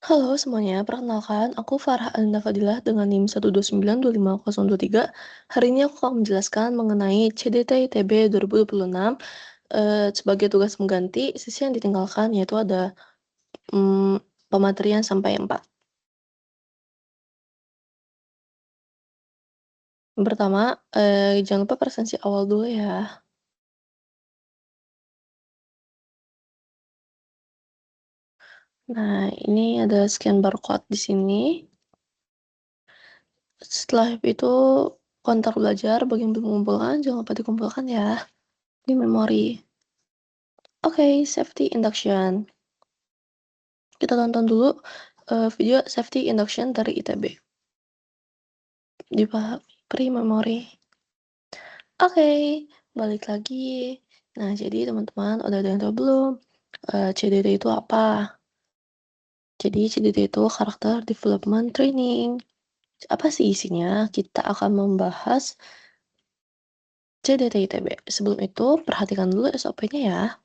Halo semuanya, perkenalkan aku Farah Alinda Fadilah dengan NIM 129250023. Hari ini aku akan menjelaskan mengenai CDT-ITB 2026 sebagai tugas mengganti sisi yang ditinggalkan, yaitu ada pematerian sampai 4. Yang pertama, jangan lupa presensi awal dulu ya. Nah, ini ada scan barcode di sini. Setelah itu kontak belajar, bagian belum mengumpulkan, jangan lupa dikumpulkan ya di memori. Oke, safety induction. Kita tonton dulu video safety induction dari ITB. Dipahami pre-memori. Oke, balik lagi. Nah, jadi teman-teman udah ada yang tahu belum? CDT itu apa? Jadi CDT itu Character Development Training. Apa sih isinya? Kita akan membahas CDT ITB. Sebelum itu, perhatikan dulu SOP-nya ya.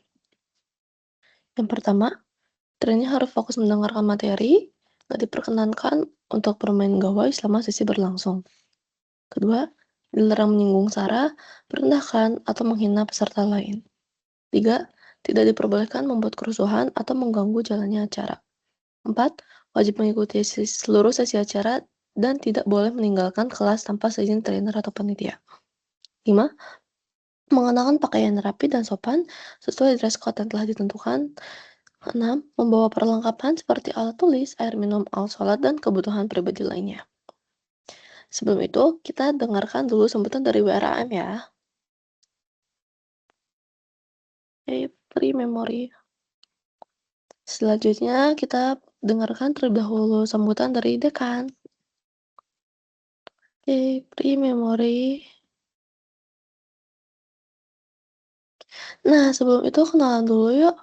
Yang pertama, trainee harus fokus mendengarkan materi, gak diperkenankan untuk bermain gawai selama sesi berlangsung. Kedua, dilarang menyinggung sara, merendahkan, atau menghina peserta lain. Tiga, tidak diperbolehkan membuat kerusuhan atau mengganggu jalannya acara. Empat, wajib mengikuti seluruh sesi acara dan tidak boleh meninggalkan kelas tanpa seizin trainer atau panitia. 5. Mengenakan pakaian rapi dan sopan sesuai dress code yang telah ditentukan. 6. Membawa perlengkapan seperti alat tulis, air minum, alat sholat, dan kebutuhan pribadi lainnya. Sebelum itu, kita dengarkan dulu sambutan dari WRAM ya. Pre-memory. Selanjutnya, kita dengarkan terlebih dahulu sambutan dari dekan. Pre-memory. Nah, sebelum itu kenalan dulu yuk.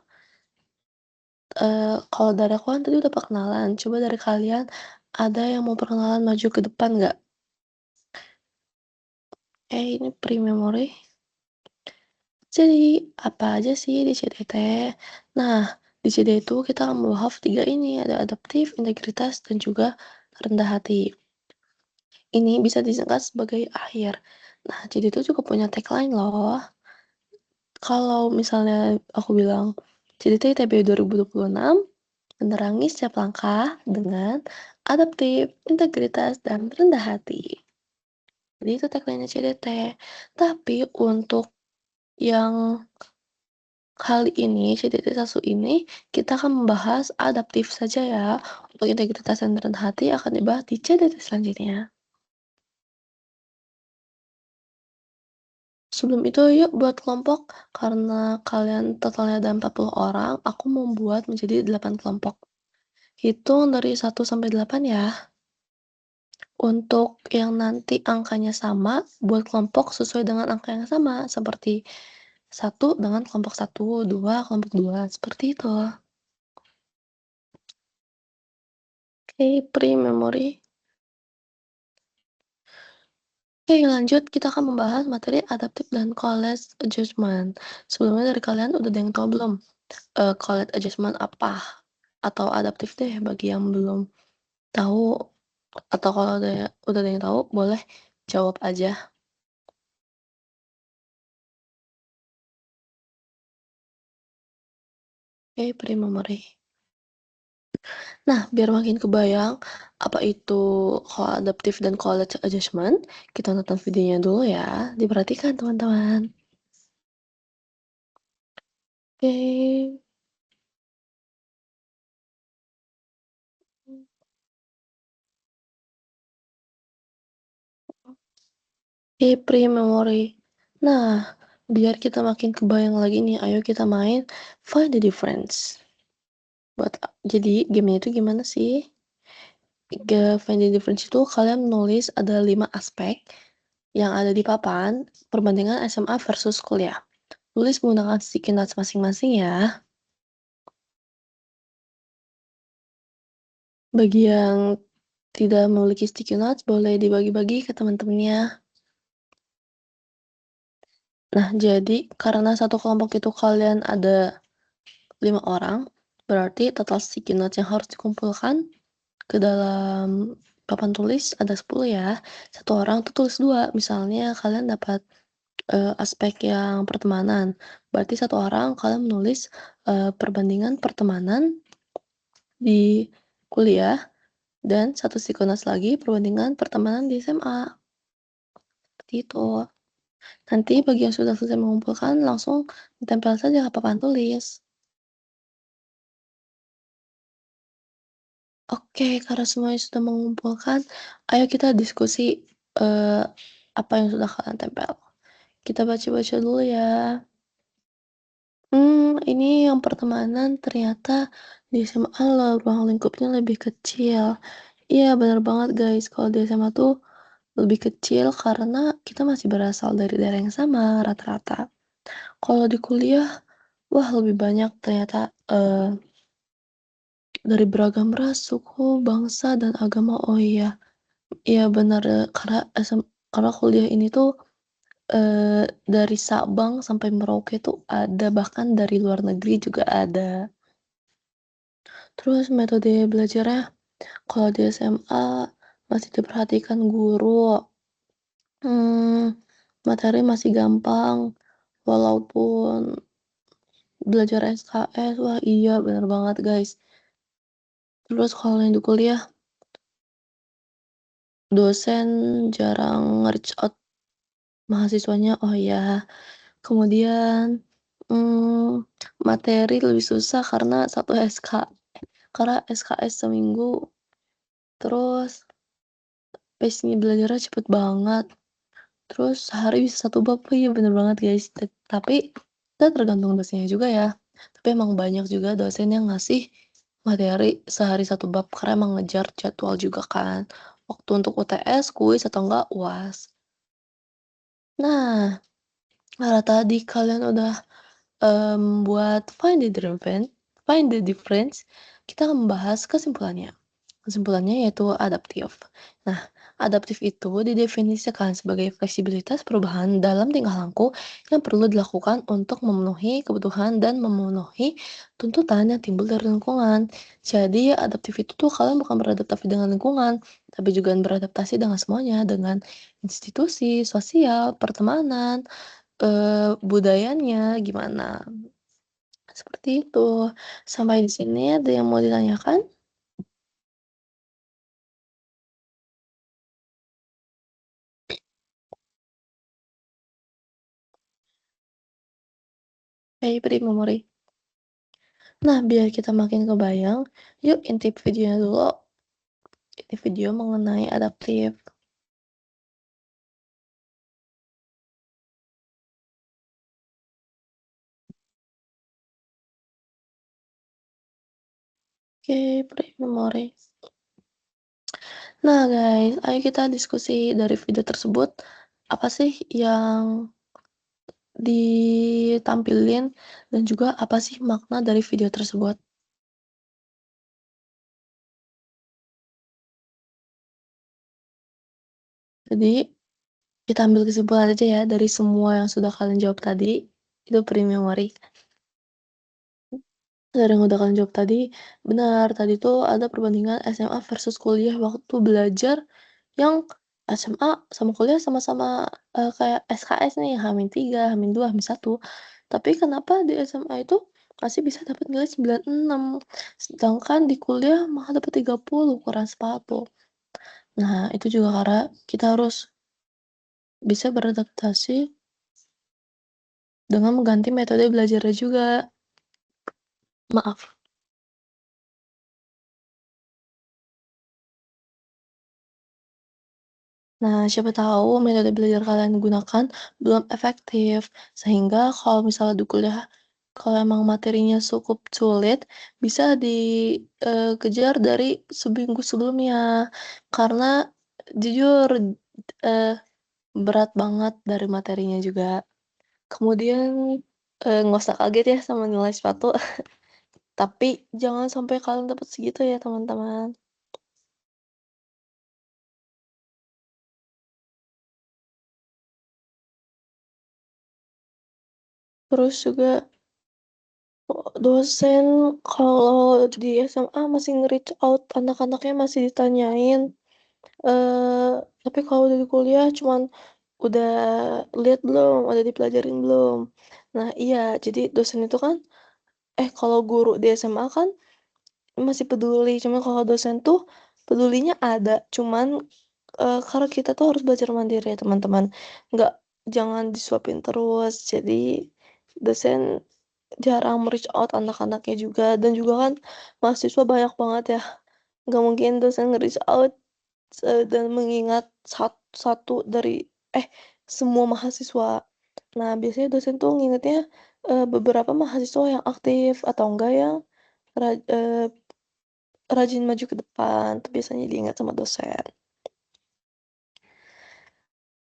Kalau dari aku kan tadi udah perkenalan. Coba dari kalian, ada yang mau perkenalan maju ke depan nggak? Ini pre-memory. Jadi, apa aja sih di CDT? Nah, di CDT itu kita akan membahas 3 ini, ada adaptif, integritas, dan juga rendah hati. Ini bisa disingkat sebagai akhir. Nah, jadi itu juga punya tagline loh. Kalau misalnya aku bilang, CDT ITB 2026, menerangi setiap langkah dengan adaptif, integritas, dan rendah hati. Jadi itu tagline-nya CDT. Tapi untuk yang kali ini, CDT 1 ini, kita akan membahas adaptif saja ya. Untuk integritas dan rendah hati akan dibahas di CDT selanjutnya. Sebelum itu, yuk buat kelompok. Karena kalian totalnya ada 40 orang, aku membuat menjadi 8 kelompok. Hitung dari 1 sampai 8 ya. Untuk yang nanti angkanya sama, buat kelompok sesuai dengan angka yang sama. Seperti 1 dengan kelompok 1, 2 kelompok 2. Seperti itu. Oke, pre-memory. Oke, lanjut kita akan membahas materi adaptif dan college adjustment. Sebelumnya dari kalian udah ada yang tahu belum? College adjustment apa? Atau adaptif deh bagi yang belum tahu, atau kalau udah ada yang tahu boleh jawab aja. Oke, pre-memory. Nah, biar makin kebayang apa itu kalau adaptif dan college adjustment, kita nonton videonya dulu ya. Diperhatikan teman-teman. Oke. Pre-memory. Nah, biar kita makin kebayang lagi nih, ayo kita main Find the Difference. Jadi gamenya itu gimana sih? Find the Difference itu kalian menulis ada 5 aspek yang ada di papan perbandingan SMA versus kuliah. Tulis menggunakan sticky notes masing-masing ya. Bagi yang tidak memiliki sticky notes boleh dibagi-bagi ke teman-temannya. Nah, jadi karena satu kelompok itu kalian ada 5 orang, Berarti total sticky notes yang harus dikumpulkan ke dalam papan tulis ada 10 ya. Satu orang tuh tulis 2. Misalnya kalian dapat, aspek yang pertemanan, berarti satu orang kalian menulis, perbandingan pertemanan di kuliah dan satu sticky notes lagi perbandingan pertemanan di SMA, seperti itu. Nanti bagi yang sudah selesai mengumpulkan langsung ditempel saja ke papan tulis. Oke, karena semuanya sudah mengumpulkan, ayo kita diskusi, eee, apa yang sudah kalian tempel. Kita baca-baca dulu ya. Ini yang pertemanan ternyata di SMA ruang lingkupnya lebih kecil. Iya, bener banget guys, kalau di SMA tuh lebih kecil karena kita masih berasal dari daerah yang sama rata-rata. Kalau di kuliah, wah lebih banyak ternyata, dari beragam ras, suku, bangsa, dan agama. Oh iya, iya bener, karena kuliah ini tuh, dari Sabang sampai Merauke tuh ada, bahkan dari luar negeri juga ada. Terus metode belajarnya, kalau di SMA masih diperhatikan guru, mmm, materi masih gampang, walaupun belajar SKS, wah iya bener banget guys. Terus kalau yang di kuliah, dosen jarang nge-reach out mahasiswanya, oh iya. Kemudian, materi lebih susah karena karena SKS seminggu, terus pace-nya belajarnya cepet banget, terus sehari bisa satu bab, oh iya bener banget guys, tapi kita tergantung dosennya juga ya, tapi emang banyak juga dosen yang ngasih materi sehari satu bab karena emang ngejar jadwal juga kan, waktu untuk UTS, kuis, atau enggak UAS. Nah, karena tadi kalian udah buat find the difference, kita akan membahas kesimpulannya. Kesimpulannya yaitu adaptif. Nah, adaptif itu didefinisikan sebagai fleksibilitas perubahan dalam tingkah laku yang perlu dilakukan untuk memenuhi kebutuhan dan memenuhi tuntutan yang timbul dari lingkungan. Jadi, adaptif itu tuh kalian bukan beradaptasi dengan lingkungan, tapi juga beradaptasi dengan semuanya, dengan institusi, sosial, pertemanan, budayanya gimana, seperti itu. Sampai di sini ada yang mau ditanyakan? Beri memori. Nah, biar kita makin kebayang, yuk intip videonya dulu. Ini video mengenai adaptif. Oke, beri memori. Nah, guys, ayo kita diskusi dari video tersebut. Apa sih yang ditampilin dan juga apa sih makna dari video tersebut? Jadi, kita ambil kesimpulan aja ya dari semua yang sudah kalian jawab tadi, itu beri memori. Dari yang udah kalian jawab tadi, benar, tadi tuh ada perbandingan SMA versus kuliah waktu belajar yang SMA sama kuliah sama-sama, kayak SKS nih, H-3, H-2, H-1. Tapi kenapa di SMA itu masih bisa dapat nilai 96, sedangkan di kuliah malah dapat 30, kurang sepatu. Nah, itu juga karena kita harus bisa beradaptasi dengan mengganti metode belajarnya juga. Maaf. Nah, siapa tahu metode belajar kalian gunakan belum efektif, sehingga kalau misalnya di kuliah, kalau emang materinya cukup sulit, bisa dikejar dari seminggu sebelumnya. Karena jujur, eee, berat banget dari materinya juga. Kemudian, nggak usah kaget ya sama nilai sepatu, tapi jangan sampai kalian dapat segitu ya teman-teman. Terus juga Dosen kalau di SMA masih nge-reach out anak-anaknya masih ditanyain, tapi kalau udah di kuliah cuman, "Udah lihat belum? Udah dipelajarin belum?" Nah iya, jadi dosen itu kan kalau guru di SMA kan masih peduli, cuman kalau dosen tuh pedulinya ada, cuman, karena kita tuh harus belajar mandiri ya teman-teman, nggak jangan disuapin terus. Jadi dosen jarang me-reach out anak-anaknya juga dan juga kan mahasiswa banyak banget ya, nggak mungkin dosen nge-reach out, dan mengingat satu dari semua mahasiswa. Nah, biasanya dosen tuh ngingetnya, beberapa mahasiswa yang aktif atau enggak yang ra eee, rajin maju ke depan, itu biasanya diingat sama dosen.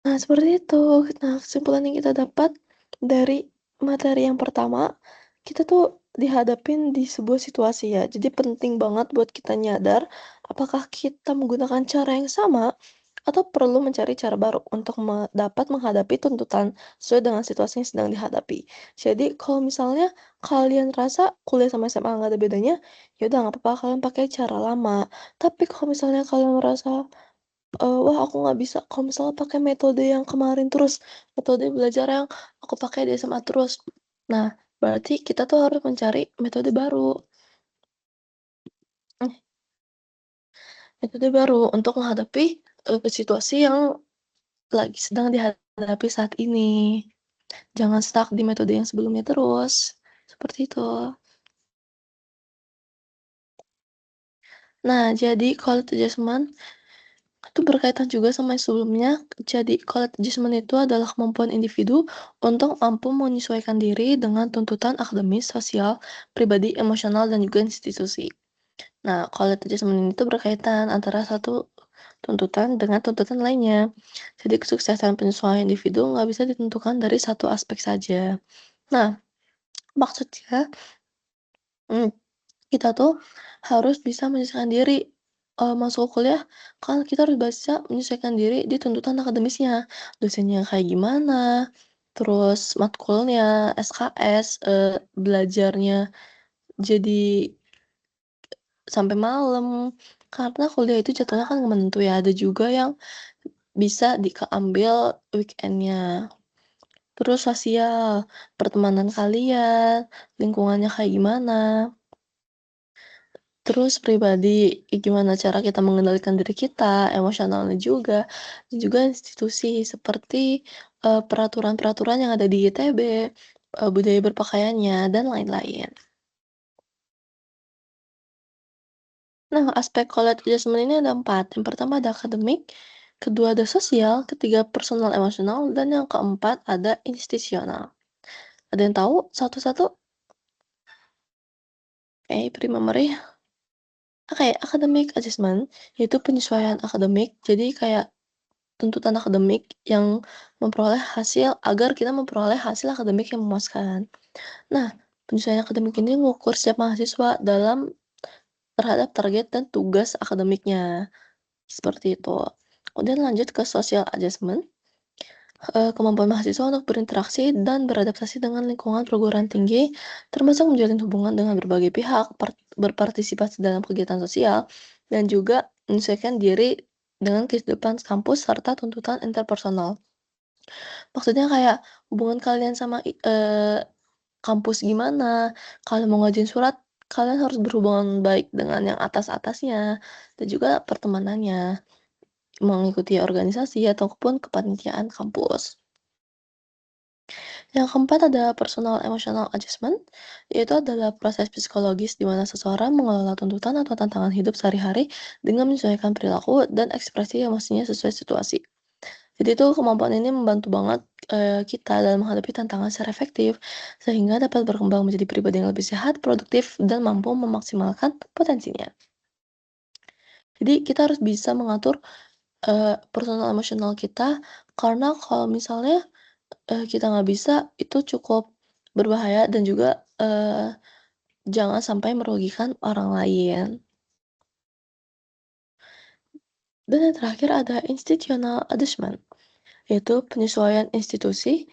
Nah, seperti itu. Nah, kesimpulan yang kita dapat dari materi yang pertama, kita tuh dihadapin di sebuah situasi ya. Jadi penting banget buat kita nyadar apakah kita menggunakan cara yang sama atau perlu mencari cara baru untuk dapat menghadapi tuntutan sesuai dengan situasi yang sedang dihadapi. Jadi kalau misalnya kalian rasa kuliah sama SMA nggak ada bedanya, ya udah nggak apa-apa kalian pakai cara lama. Tapi kalau misalnya kalian merasa wah aku nggak bisa kalau misalnya pakai metode yang kemarin terus, metode belajar yang aku pakai di SMA terus. Nah, berarti kita tuh harus mencari metode baru, mmm, metode baru untuk menghadapi, situasi yang lagi sedang dihadapi saat ini. Jangan stuck di metode yang sebelumnya terus, seperti itu. Nah, jadi quality adjustment itu berkaitan juga sama yang sebelumnya. Jadi, quality adjustment itu adalah kemampuan individu untuk mampu menyesuaikan diri dengan tuntutan akademis, sosial, pribadi, emosional, dan juga institusi. Nah, quality adjustment ini tuh berkaitan antara satu tuntutan dengan tuntutan lainnya. Jadi, kesuksesan penyesuaian individu nggak bisa ditentukan dari satu aspek saja. Nah, maksudnya, mmm, kita tuh harus bisa menyesuaikan diri, masuk kuliah kan kita harus bisa menyesuaikan diri di tuntutan akademisnya, dosennya kayak gimana, terus matkulnya, SKS, belajarnya jadi sampai malam, karena kuliah itu jadwalnya kan nggak menentu ya, ada juga yang bisa ambil weekend-nya. Terus sosial, pertemanan kalian, lingkungannya kayak gimana. Terus pribadi, gimana cara kita mengendalikan diri kita, emosionalnya juga, dan juga institusi seperti, peraturan-peraturan yang ada di ITB, budaya berpakaiannya, dan lain-lain. Nah, aspek college adjustment ini ada 4, yang pertama ada akademik, kedua ada sosial, ketiga personal emosional, dan yang keempat ada institusional. Ada yang tahu satu-satu? Oke, prima Maria. Oke, academic adjustment, yaitu penyesuaian akademik, jadi kayak tuntutan akademik yang agar kita memperoleh hasil akademik yang memuaskan. Nah, penyesuaian akademik ini mengukur setiap mahasiswa terhadap target dan tugas akademiknya, seperti itu. Kemudian lanjut ke social adjustment, kemampuan mahasiswa untuk berinteraksi dan beradaptasi dengan lingkungan perguruan tinggi, termasuk menjalin hubungan dengan berbagai pihak, berpartisipasi dalam kegiatan sosial, dan juga menyesuaikan diri dengan kehidupan kampus serta tuntutan interpersonal. Maksudnya kayak hubungan kalian sama kampus gimana, kalau mau ngajuin surat, kalian harus berhubungan baik dengan yang atas-atasnya, dan juga pertemanannya, mengikuti organisasi ataupun kepanitiaan kampus. Yang keempat ada personal emotional adjustment, yaitu adalah proses psikologis di mana seseorang mengelola tuntutan atau tantangan hidup sehari-hari dengan menyesuaikan perilaku dan ekspresi emosinya sesuai situasi. Jadi itu kemampuan ini membantu banget, kita dalam menghadapi tantangan secara efektif, sehingga dapat berkembang menjadi pribadi yang lebih sehat, produktif, dan mampu memaksimalkan potensinya. Jadi kita harus bisa mengatur, personal emosional kita, karena kalau misalnya, kita nggak bisa, itu cukup berbahaya dan juga, jangan sampai merugikan orang lain. Dan yang terakhir ada institutional adjustment, yaitu penyesuaian institusi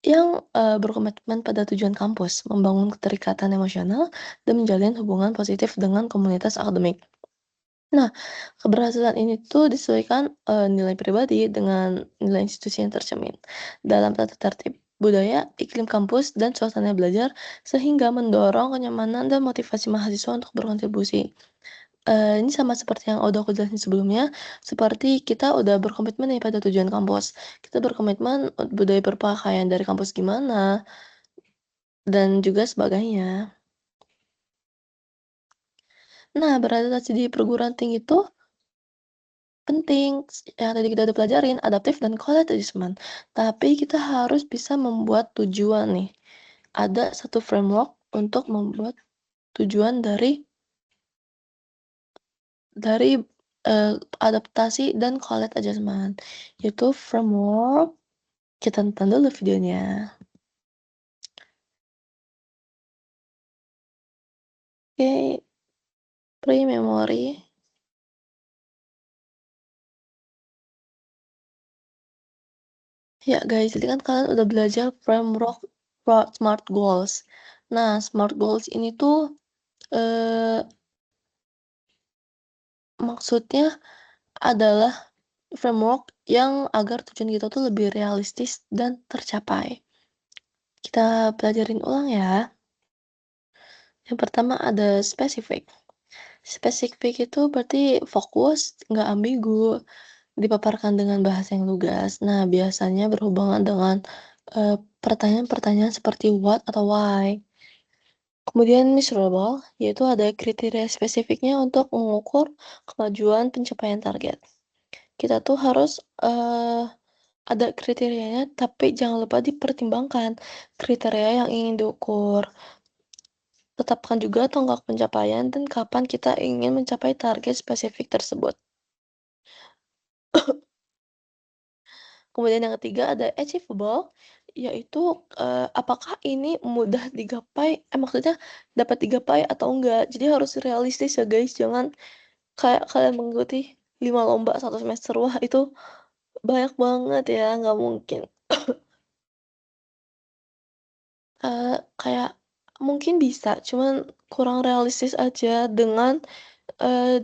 yang, berkomitmen pada tujuan kampus, membangun keterikatan emosional, dan menjalin hubungan positif dengan komunitas akademik. Nah, keberhasilan ini tuh disesuaikan, nilai pribadi dengan nilai institusi yang tercermin dalam tata tertib, budaya, iklim kampus, dan suasana belajar, sehingga mendorong kenyamanan dan motivasi mahasiswa untuk berkontribusi. Ini sama seperti yang udah aku jelasin sebelumnya, seperti kita udah berkomitmen nih pada tujuan kampus. Kita berkomitmen, budaya berpakaian dari kampus gimana, dan juga sebagainya. Nah, beradaptasi di perguruan tinggi itu penting, yang tadi kita udah pelajarin, adaptif dan college adjustment. Tapi kita harus bisa membuat tujuan nih. Ada satu framework untuk membuat tujuan dari, adaptasi dan college adjustment, yaitu framework kita tonton dulu videonya. Oke, pre-memory. Ya guys, jadi kan kalian udah belajar framework SMART goals. Nah, SMART goals ini tuh, eee, maksudnya adalah framework yang agar tujuan kita tuh lebih realistis dan tercapai. Kita pelajarin ulang ya. Yang pertama ada spesifik. Spesifik itu berarti fokus, nggak ambigu, dipaparkan dengan bahasa yang lugas. Nah, biasanya berhubungan dengan pertanyaan-pertanyaan seperti what atau why. Kemudian measurable, yaitu ada kriteria spesifiknya untuk mengukur kemajuan pencapaian target. Kita tuh harus ada kriterianya, tapi jangan lupa dipertimbangkan kriteria yang ingin diukur. Tetapkan juga tonggak pencapaian dan kapan kita ingin mencapai target spesifik tersebut. Kemudian yang ketiga ada achievable, yaitu, apakah ini mudah digapai maksudnya dapat digapai atau enggak. Jadi harus realistis ya guys, jangan kayak kalian mengikuti 5 lomba 1 semester, wah itu banyak banget ya, nggak mungkin. Kayak mungkin bisa, cuman kurang realistis aja dengan,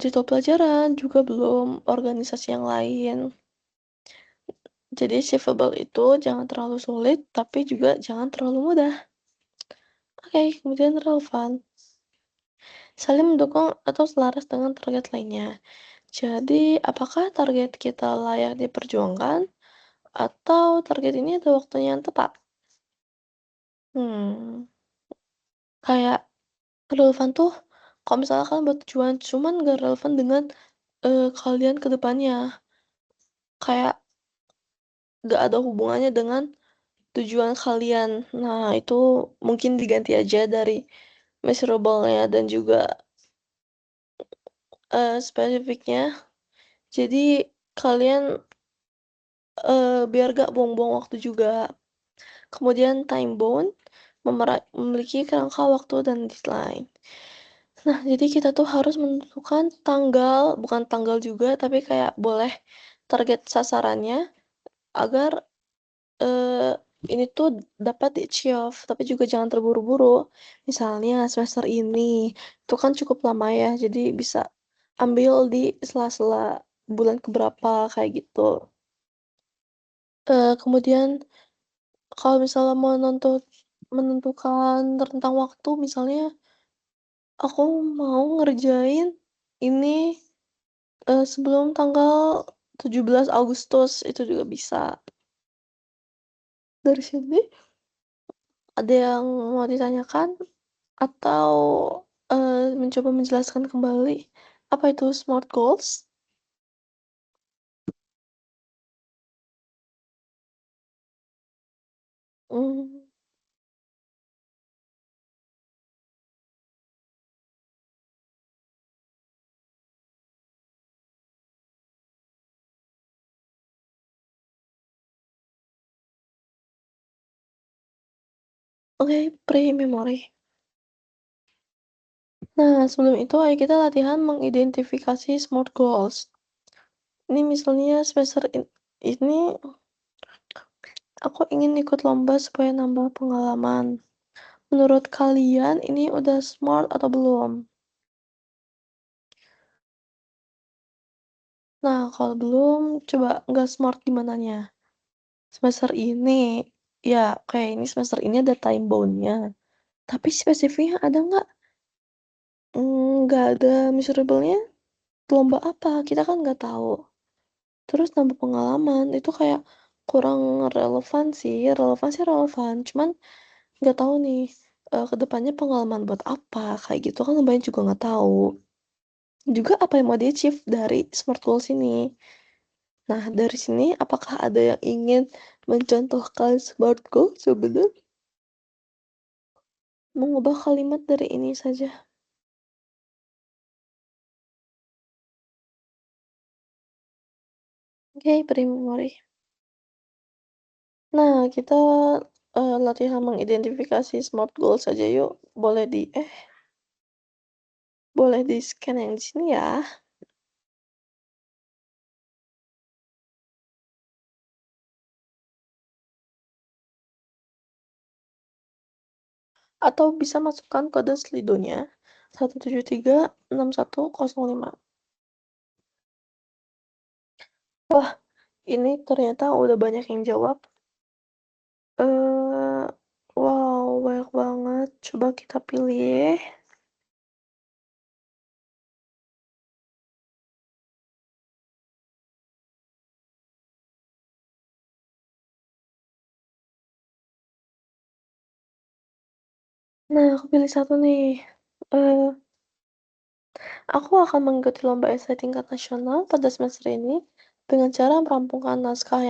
jadwal pelajaran, juga belum organisasi yang lain. Jadi achievable itu jangan terlalu sulit, tapi juga jangan terlalu mudah. Oke, kemudian relevan. Saling mendukung atau selaras dengan target lainnya. Jadi, apakah target kita layak diperjuangkan atau target ini ada waktunya yang tepat? Hmm, kayak relevan tuh kalau misalnya kalian buat tujuan, cuman nggak relevan dengan, kalian ke depannya. Kayak nggak ada hubungannya dengan tujuan kalian. Nah, itu mungkin diganti aja dari measurable-nya dan juga, spesifiknya. Jadi kalian, biar gak buang-buang waktu juga. Kemudian time bound, memiliki kerangka waktu dan deadline. Nah, jadi kita tuh harus menentukan tanggal, bukan tanggal juga, tapi kayak boleh target sasarannya agar, eee, ini tuh dapat di-achieve, tapi juga jangan terburu-buru. Misalnya semester ini, itu kan cukup lama ya, jadi bisa ambil di sela-sela bulan keberapa, kayak gitu. Kemudian kalau misalnya mau menentukan rentang waktu, misalnya aku mau ngerjain ini, sebelum tanggal 17 Agustus, itu juga bisa. Dari sini ada yang mau ditanyakan atau, mencoba menjelaskan kembali apa itu SMART goals? Mmm, oke, pre-memory. Nah, sebelum itu ayo kita latihan mengidentifikasi SMART goals. Ini misalnya semester ini aku ingin ikut lomba supaya nambah pengalaman. Menurut kalian ini udah smart atau belum? Nah, kalau belum, coba nggak smart gimananya? Semester ini, ya kayak ini semester ini ada time bound-nya, tapi spesifiknya ada nggak? Nggak ada measurable-nya, lomba apa? Kita kan nggak tahu. Terus nambah pengalaman, itu kayak kurang relevan sih. Relevan sih relevan, cuman nggak tahu nih, ke depannya pengalaman buat apa, kayak gitu kan lombanya juga nggak tahu. Juga apa yang mau di-achieve dari SMART goals ini. Nah, dari sini apakah ada yang ingin mencontohkan SMART goal sebenarnya? Mengubah kalimat dari ini saja. Oke, memori. Nah, kita, latihan mengidentifikasi SMART goals saja yuk. Boleh di-scan yang di sini ya. Atau bisa masukkan kode Slido-nya 1736105. Wah, ini ternyata udah banyak yang jawab. Eee, wow, banyak banget. Coba kita pilih. Nah, aku pilih satu nih. Eee, aku akan mengikuti lomba esai tingkat nasional pada semester ini dengan cara merampungkan naskah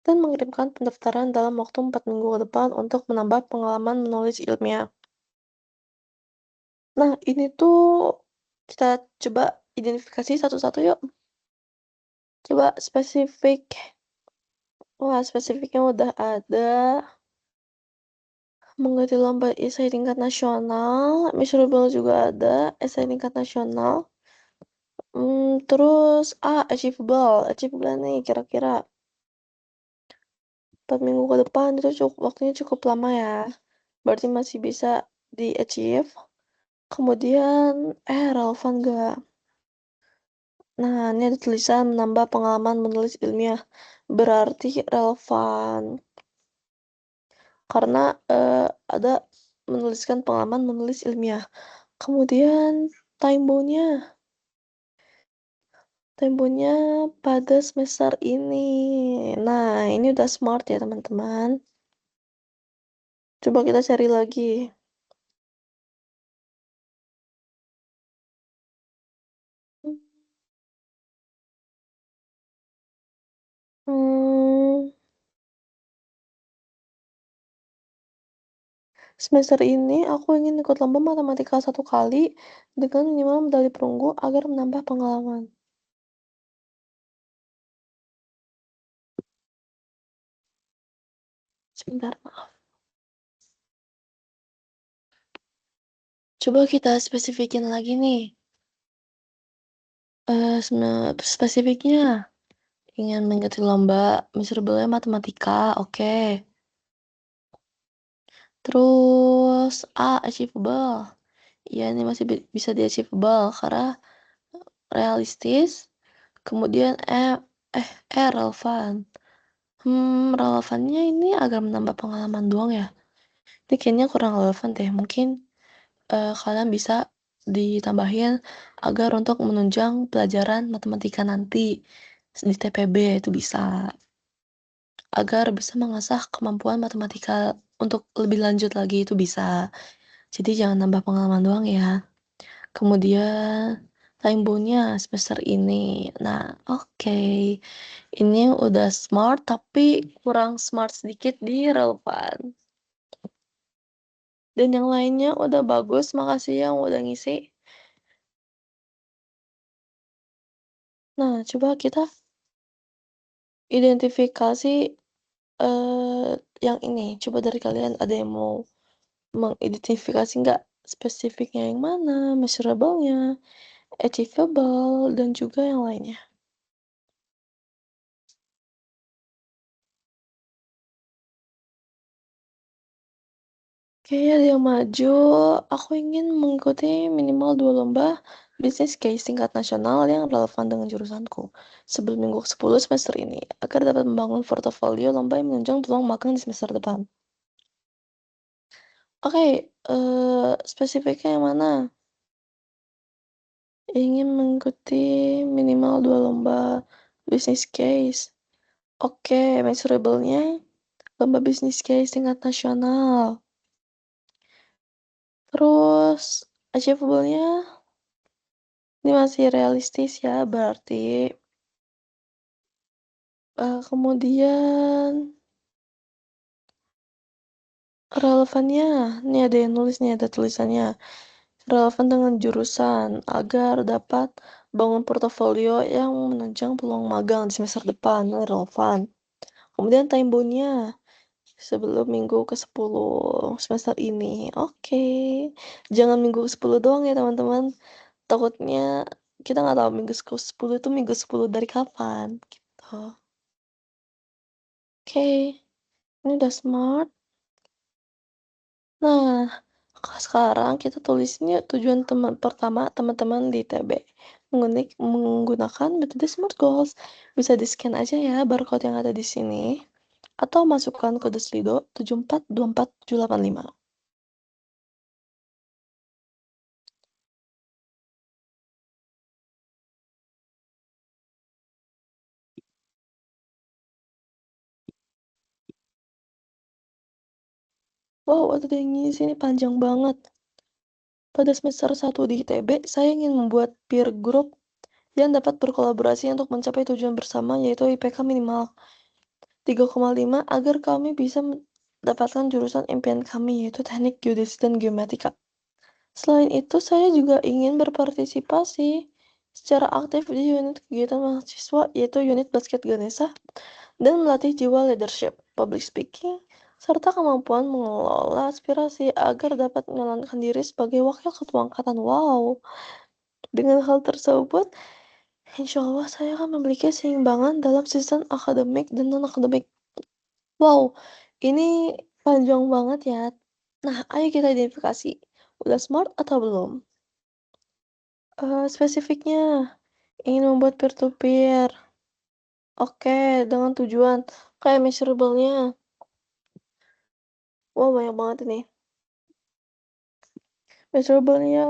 dan mengirimkan pendaftaran dalam waktu 4 minggu ke depan untuk menambah pengalaman menulis ilmiah. Nah, ini tuh kita coba identifikasi satu-satu yuk. Coba spesifik. Wah, spesifiknya udah ada. Mengikuti lomba esai tingkat nasional, measurable juga ada, esai tingkat nasional. Terus achievable. Achievable nih kira-kira 4 minggu ke depan itu waktunya cukup lama ya. Berarti masih bisa di-achieve. Kemudian, relevan gak? Nah, ini ada tulisan menambah pengalaman menulis ilmiah. Berarti relevan. Karena ada menuliskan pengalaman menulis ilmiah. Kemudian time-bound-nya. Temponya pada semester ini. Nah, ini udah smart ya, teman-teman. Coba kita cari lagi. Hmm, semester ini aku ingin ikut lomba matematika 1 kali dengan minimal medali perunggu agar menambah pengalaman. Sebentar, maaf. Coba kita spesifikin lagi nih. Spesifiknya ingin mengikuti lomba miserable matematika, oke. Terus achievable. Iya, ini masih bisa di-achievable karena realistis. Kemudian relevan. Relevannya ini agar menambah pengalaman doang ya. Ini kayaknya kurang relevan deh. Mungkin kalian bisa ditambahin agar untuk menunjang pelajaran matematika nanti di TPB itu bisa. Agar bisa mengasah kemampuan matematika untuk lebih lanjut lagi itu bisa. Jadi jangan nambah pengalaman doang ya. Kemudian time bound-nya semester ini. Nah, oke. Ini udah smart tapi kurang smart sedikit di relevan. Dan yang lainnya udah bagus, makasih yang udah ngisi. Nah, coba kita identifikasi yang ini. Coba dari kalian ada yang mau mengidentifikasi nggak spesifiknya yang mana, measurable-nya, achievable, dan juga yang lainnya. Kayaknya ada yang maju, aku ingin mengikuti minimal 2 lomba bisnis case tingkat nasional yang relevan dengan jurusanku sebelum minggu ke-10 semester ini, agar dapat membangun portofolio lomba yang menunjang peluang magang di semester depan. Oke, spesifiknya yang mana? Ingin mengikuti minimal 2 lomba bisnis case. Oke, measurable-nya lomba bisnis case tingkat nasional. Terus achievable-nya ini masih realistis ya berarti. Kemudian relevannya, nih ada yang nulis nih, ada tulisannya, relevan dengan jurusan agar dapat bangun portofolio yang menunjang peluang magang di semester depan, relevan. Kemudian time bound-nya sebelum minggu ke-10 semester ini. Oke, jangan minggu ke-10 doang ya teman-teman, takutnya kita nggak tahu minggu ke-10 itu minggu 10 dari kapan, gitu. Oke, ini udah smart. Nah, sekarang kita tulisin yuk tujuan pertama teman-teman di ITB. Menggunakan metode SMART Goals. Bisa di-scan aja ya barcode yang ada di sini. Atau masukkan kode Slido 7424785. Wow, ada yang ngisi ini panjang banget. Pada semester 1 di ITB, saya ingin membuat peer group yang dapat berkolaborasi untuk mencapai tujuan bersama, yaitu IPK minimal 3,5 agar kami bisa mendapatkan jurusan impian kami, yaitu teknik geodesis dan geomatika. Selain itu, saya juga ingin berpartisipasi secara aktif di unit kegiatan mahasiswa, yaitu unit basket Ganesha, dan melatih jiwa leadership, public speaking, serta kemampuan mengelola aspirasi agar dapat menjalankan diri sebagai wakil ketua angkatan. Wow, dengan hal tersebut, insya Allah saya akan memiliki keseimbangan dalam sistem akademik dan non-akademik. Wow, ini panjang banget ya. Nah, ayo kita identifikasi. Udah smart atau belum? Spesifiknya, ingin membuat peer-to-peer. Oke, dengan tujuan. Kayak measurable-nya. Wah, banyak banget ini. Measurable-nya,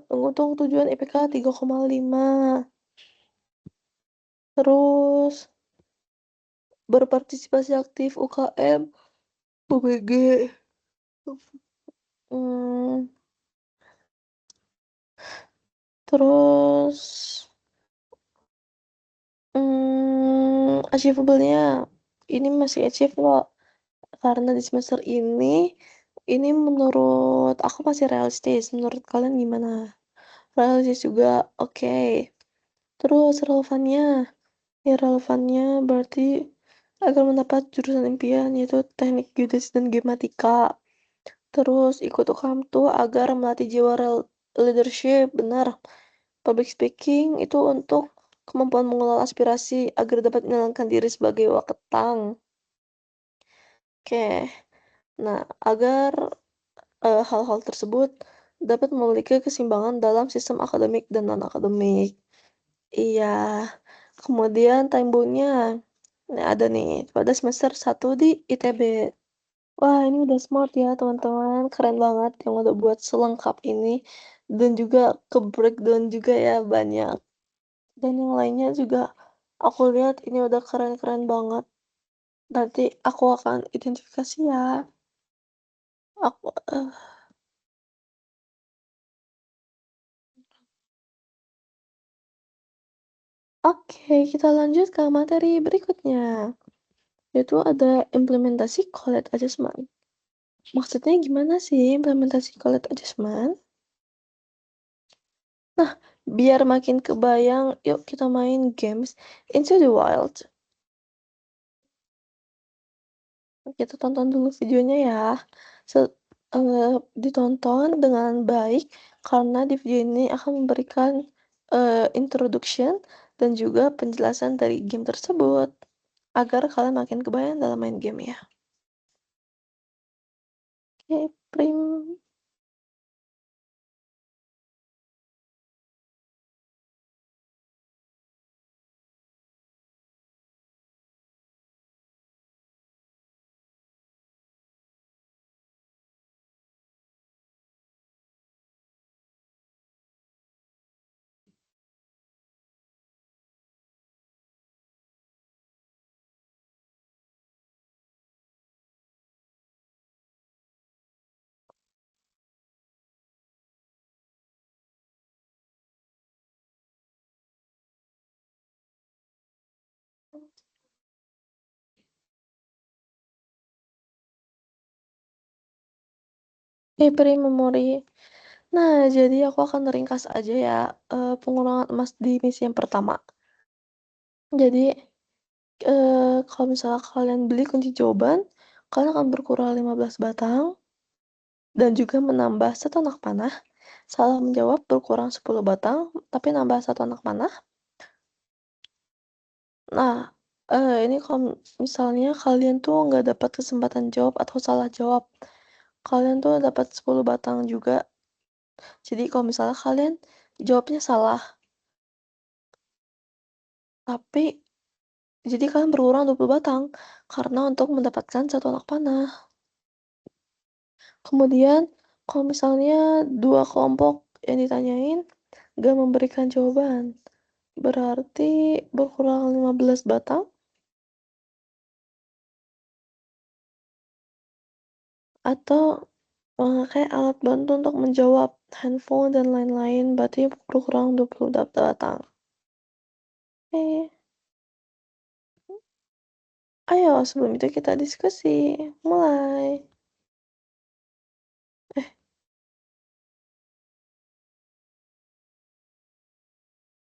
untuk tujuan IPK 3,5. Terus, berpartisipasi aktif UKM, PBG. Hmm, terus, achievable-nya. Ini masih achieve kok. Karena di semester ini menurut aku masih realistis. Menurut kalian gimana? Realistis juga, oke. Terus relevannya, ya relevannya berarti agar mendapat jurusan impian yaitu teknik geodesis dan geomatika. Terus ikut UKM tuh agar melatih jiwa leadership, benar. Public speaking itu untuk kemampuan mengelola aspirasi agar dapat menjalankan diri sebagai waketang. Oke, nah agar hal-hal tersebut dapat memiliki keseimbangan dalam sistem akademik dan non-akademik. Iya, kemudian time bound-nya, nah ada nih, pada semester 1 di ITB. Wah, ini udah smart ya teman-teman, keren banget yang udah buat selengkap ini, dan juga ke-breakdown juga ya banyak. Dan yang lainnya juga aku lihat ini udah keren-keren banget. Nanti aku akan identifikasi ya. Aku, oke, kita lanjut ke materi berikutnya, yaitu ada implementasi college adjustment. Maksudnya gimana sih implementasi college adjustment? Nah, biar makin kebayang, yuk kita main games Into the Wild. Kita tonton dulu videonya ya. Ditonton dengan baik karena di video ini akan memberikan introduction dan juga penjelasan dari game tersebut agar kalian makin kebayang dalam main game ya. prim memori. Nah, jadi aku akan ringkas aja ya, pengurangan emas di misi yang pertama. Jadi, kalau misalnya kalian beli kunci jawaban, kalian akan berkurang 15 batang dan juga menambah satu anak panah. Salah menjawab berkurang 10 batang, tapi nambah satu anak panah. Nah, ini kalau misalnya kalian tuh nggak dapat kesempatan jawab atau salah jawab, kalian tuh dapat 10 batang juga. Jadi kalau misalnya kalian jawabnya salah, tapi jadi kalian berkurang 20 batang, karena untuk mendapatkan satu anak panah. Kemudian, kalau misalnya dua kelompok yang ditanyain nggak memberikan jawaban, berarti berkurang 15 batang atau memakai alat bantu untuk menjawab, handphone dan lain-lain, berarti berkurang 20 batang. Oke, ayo sebelum itu kita diskusi. Mulai. Eh,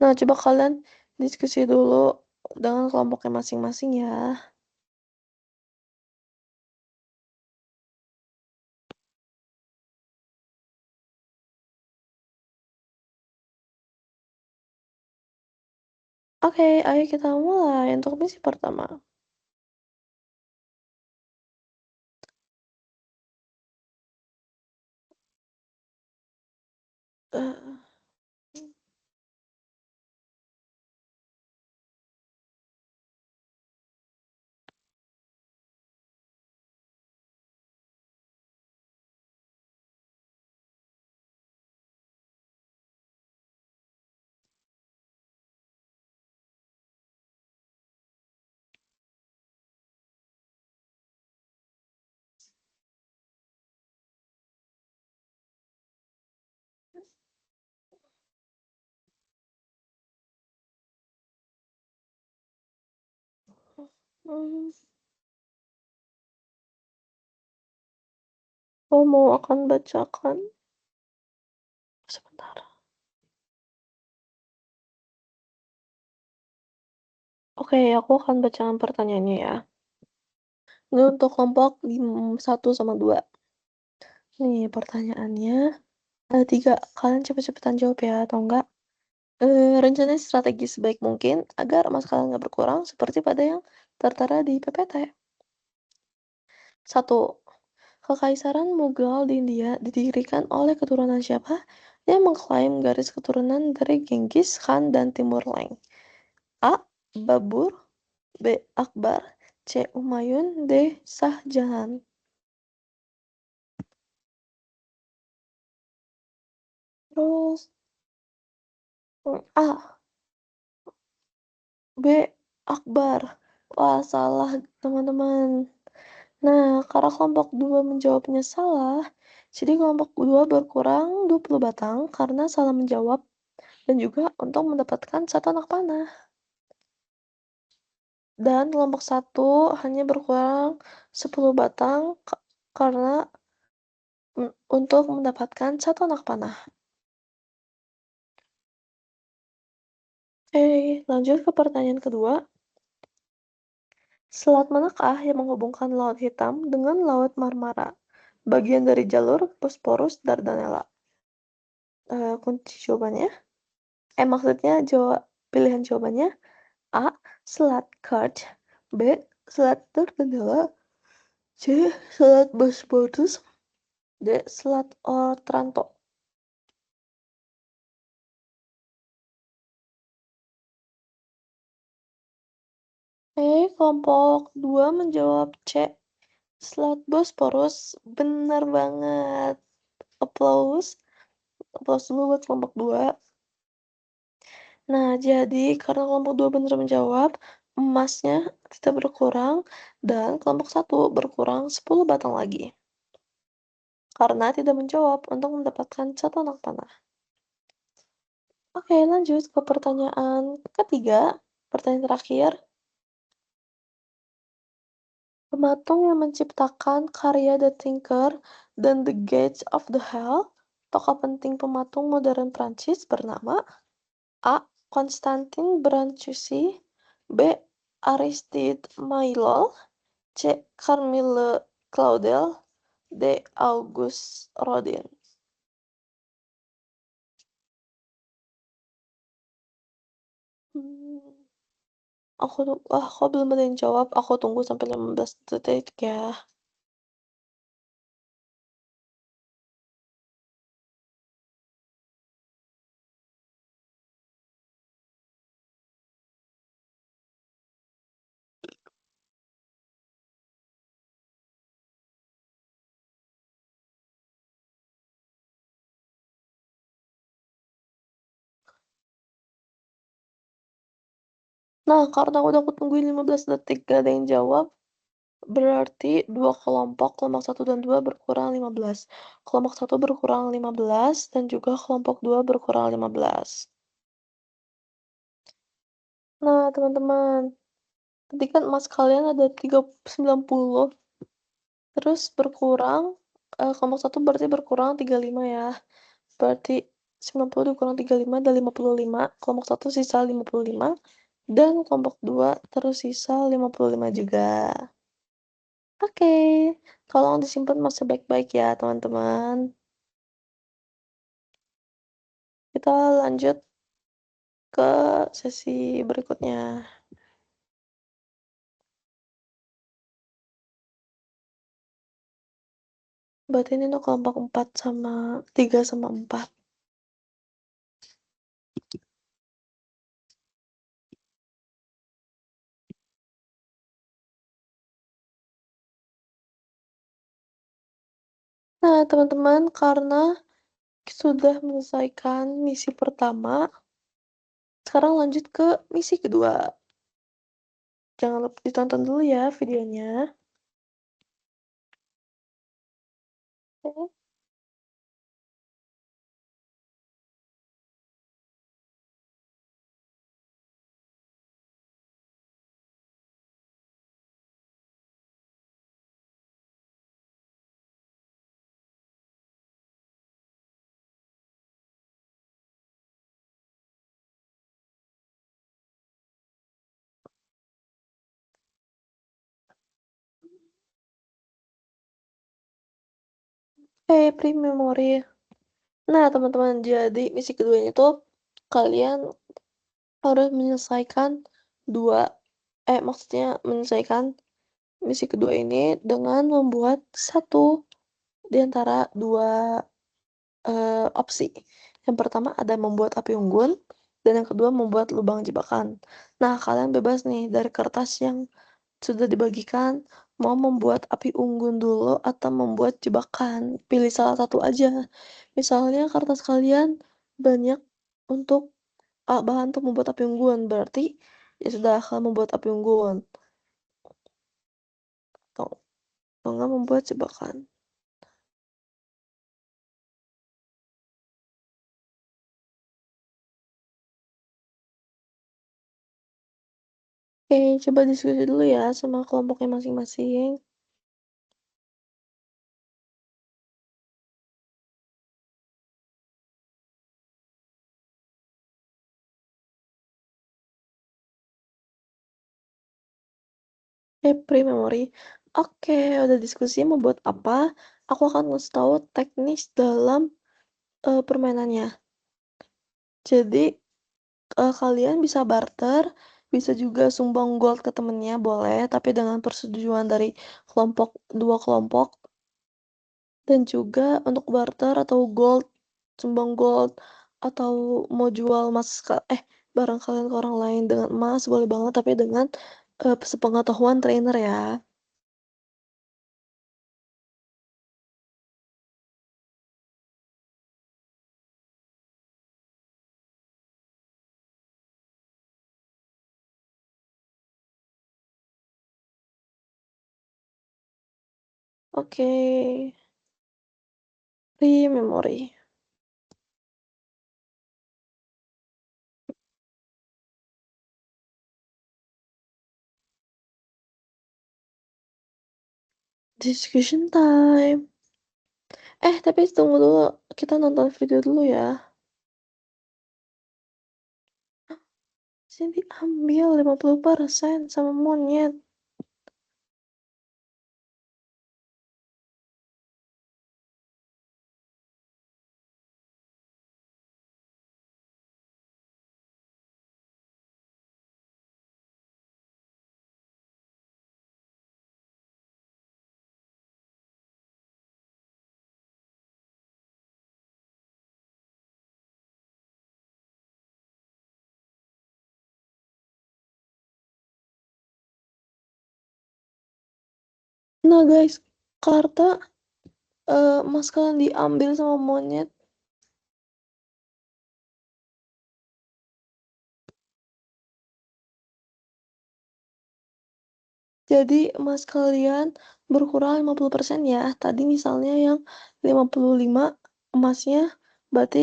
nah coba kalian diskusi dulu dengan kelompoknya masing-masing ya. Oke, ayo kita mulai untuk misi pertama. Eh, hmm, aku mau akan bacakan. Sebentar. Oke, aku akan bacakan pertanyaannya ya. Ini untuk kelompok 1 sama 2. Nih pertanyaannya, ada 3. Kalian cepet-cepetan jawab ya, atau enggak, rencana strategi sebaik mungkin agar emas kalian nggak berkurang seperti pada yang tertera di PPT. 1. Kekaisaran Mughal di India didirikan oleh keturunan siapa yang mengklaim garis keturunan dari Genghis Khan dan Timur Leng? A. Babur, B. Akbar, C. Humayun, D. Shah Jahan. Terus A. B. Akbar. Wah, salah teman-teman. Nah, karena kelompok 2 menjawabnya salah, jadi kelompok 2 berkurang 20 batang karena salah menjawab dan juga untuk mendapatkan satu anak panah. Dan kelompok 1 hanya berkurang 10 batang karena untuk mendapatkan satu anak panah. Oke, lanjut ke pertanyaan kedua. Selat manakah yang menghubungkan Laut Hitam dengan Laut Marmara? Bagian dari jalur Bosporus Dardanella. Kunci jawabannya? Maksudnya pilihan jawabannya A. Selat Kerch, B. Selat Dardanella, C. Selat Bosporus, D. Selat Otranto. Kelompok 2 menjawab C. Selat Bosporus. Benar banget. Applause. Applause dulu buat kelompok 2. Nah, jadi karena kelompok 2 benar menjawab, emasnya tidak berkurang dan kelompok 1 berkurang 10 batang lagi. Karena tidak menjawab untuk mendapatkan 1 anak panah. Oke, lanjut ke pertanyaan ketiga. Pertanyaan terakhir. Pematung yang menciptakan karya The Tinker dan The Gates of the Hell, tokoh penting pematung modern Prancis bernama A. Constantin Brancusi, B. Aristide Maillol, C. Camille Claudel, D. Auguste Rodin. Hmm, aku belum ada yang jawab. Aku tunggu sampai 15 detik ya. Nah, karena udah aku tungguin 15 detik gak ada yang jawab, berarti dua kelompok, kelompok 1 dan 2 berkurang 15. Kelompok 1 berkurang 15 dan juga kelompok 2 berkurang 15. Nah, teman-teman, tadi kan emas kalian ada 90, terus berkurang, kelompok 1 berarti berkurang 35 ya. Berarti 90 dikurang 35 ada 55, kelompok 1 sisa 55, dan kelompok 2 tersisa 55 juga. Oke, tolong disimpan masih baik-baik ya teman-teman. Kita lanjut ke sesi berikutnya. Berarti ini untuk kelompok 4 sama 3 sama 4. Nah, teman-teman, karena sudah menyelesaikan misi pertama, sekarang lanjut ke misi kedua. Jangan lupa ditonton dulu ya videonya. Oke. Pre-memory. Nah, teman-teman, jadi misi keduanya tuh kalian harus menyelesaikan dua, maksudnya menyelesaikan misi kedua ini dengan membuat satu di antara dua opsi. Yang pertama ada membuat api unggun, dan yang kedua membuat lubang jebakan. Nah, kalian bebas nih dari kertas yang sudah dibagikan, mau membuat api unggun dulu atau membuat jebakan. Pilih salah satu aja. Misalnya kertas kalian banyak untuk bahan untuk membuat api unggun, berarti ya sudah kalian membuat api unggun. Atau enggak membuat jebakan. Oke, coba diskusi dulu ya sama kelompoknya masing-masing. Pre-memory. Oke, udah diskusi mau buat apa? Aku akan ngasih tahu teknis dalam permainannya. Jadi kalian bisa barter, bisa juga sumbang gold ke temennya boleh, tapi dengan persetujuan dari dua kelompok Dan juga untuk barter atau gold, sumbang gold, atau mau jual barang kalian ke orang lain dengan emas boleh banget, tapi dengan, sepengetahuan trainer ya. Oke, memory. Discussion time. Tapi tunggu dulu, kita nonton video dulu ya. Sini ambil 50% sama monyet. Nah guys, karta emas kalian diambil sama monyet. Jadi emas kalian berkurang 50% ya. Tadi misalnya yang 55 emasnya, berarti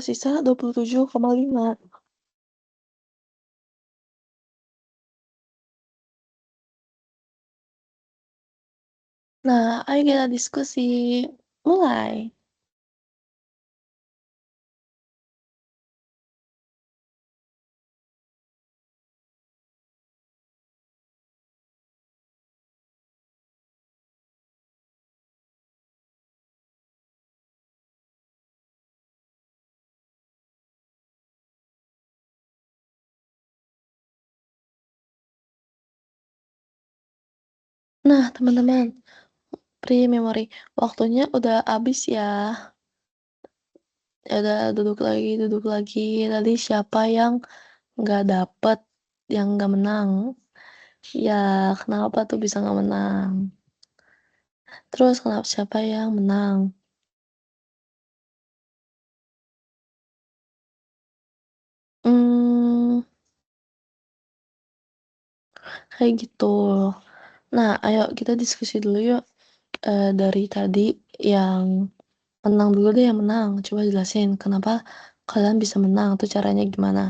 sisa 27,5. Nah, ayo kita diskusi. Mulai. Nah, teman-teman, pre-memory. Waktunya udah habis ya. Ya udah duduk lagi, duduk lagi. Tadi siapa yang nggak dapet, yang nggak menang? Ya, kenapa tuh bisa nggak menang? Terus kenapa siapa yang menang? Hmm, kayak gitu. Nah, ayo kita diskusi dulu yuk. Dari tadi yang menang dulu deh yang menang. Coba jelasin kenapa kalian bisa menang tuh caranya gimana?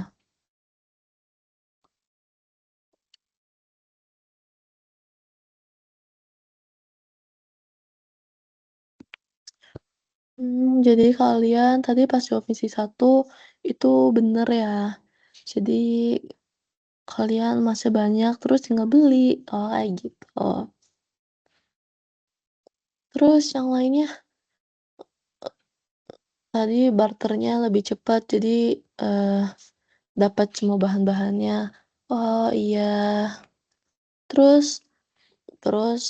Jadi kalian tadi pas jawab misi satu itu bener ya. Jadi kalian masih banyak terus tinggal beli. Oh, kayak gitu. Terus yang lainnya tadi barternya lebih cepat jadi dapat semua bahan-bahannya. Oh iya. Terus terus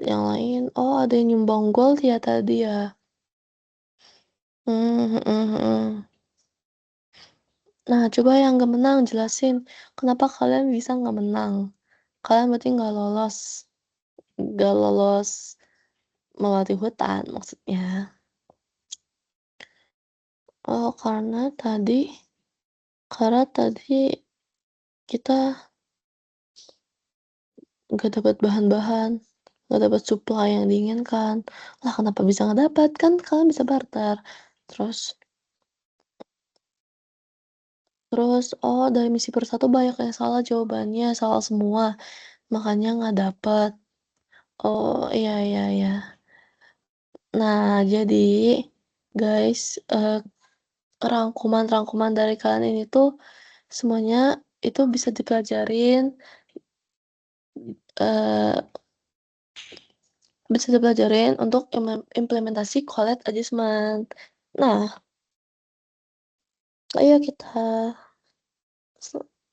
yang lain, oh ada yang nyumbang gold ya tadi ya? Mhm mhm. Nah, coba yang nggak menang jelasin, kenapa kalian bisa nggak menang? Kalian berarti nggak lolos melewati hutan maksudnya. Oh, karena tadi kita nggak dapat bahan-bahan, nggak dapat supply yang diinginkan. Lah kenapa bisa nggak dapat? Kan kalian bisa barter. Terus terus, oh dari misi per satu banyak yang salah jawabannya, salah semua, makanya nggak dapet. Oh, iya iya iya. Nah, jadi guys, rangkuman-rangkuman dari kalian ini tuh semuanya itu bisa dipelajarin, eee, untuk implementasi collect adjustment. Nah, ayo kita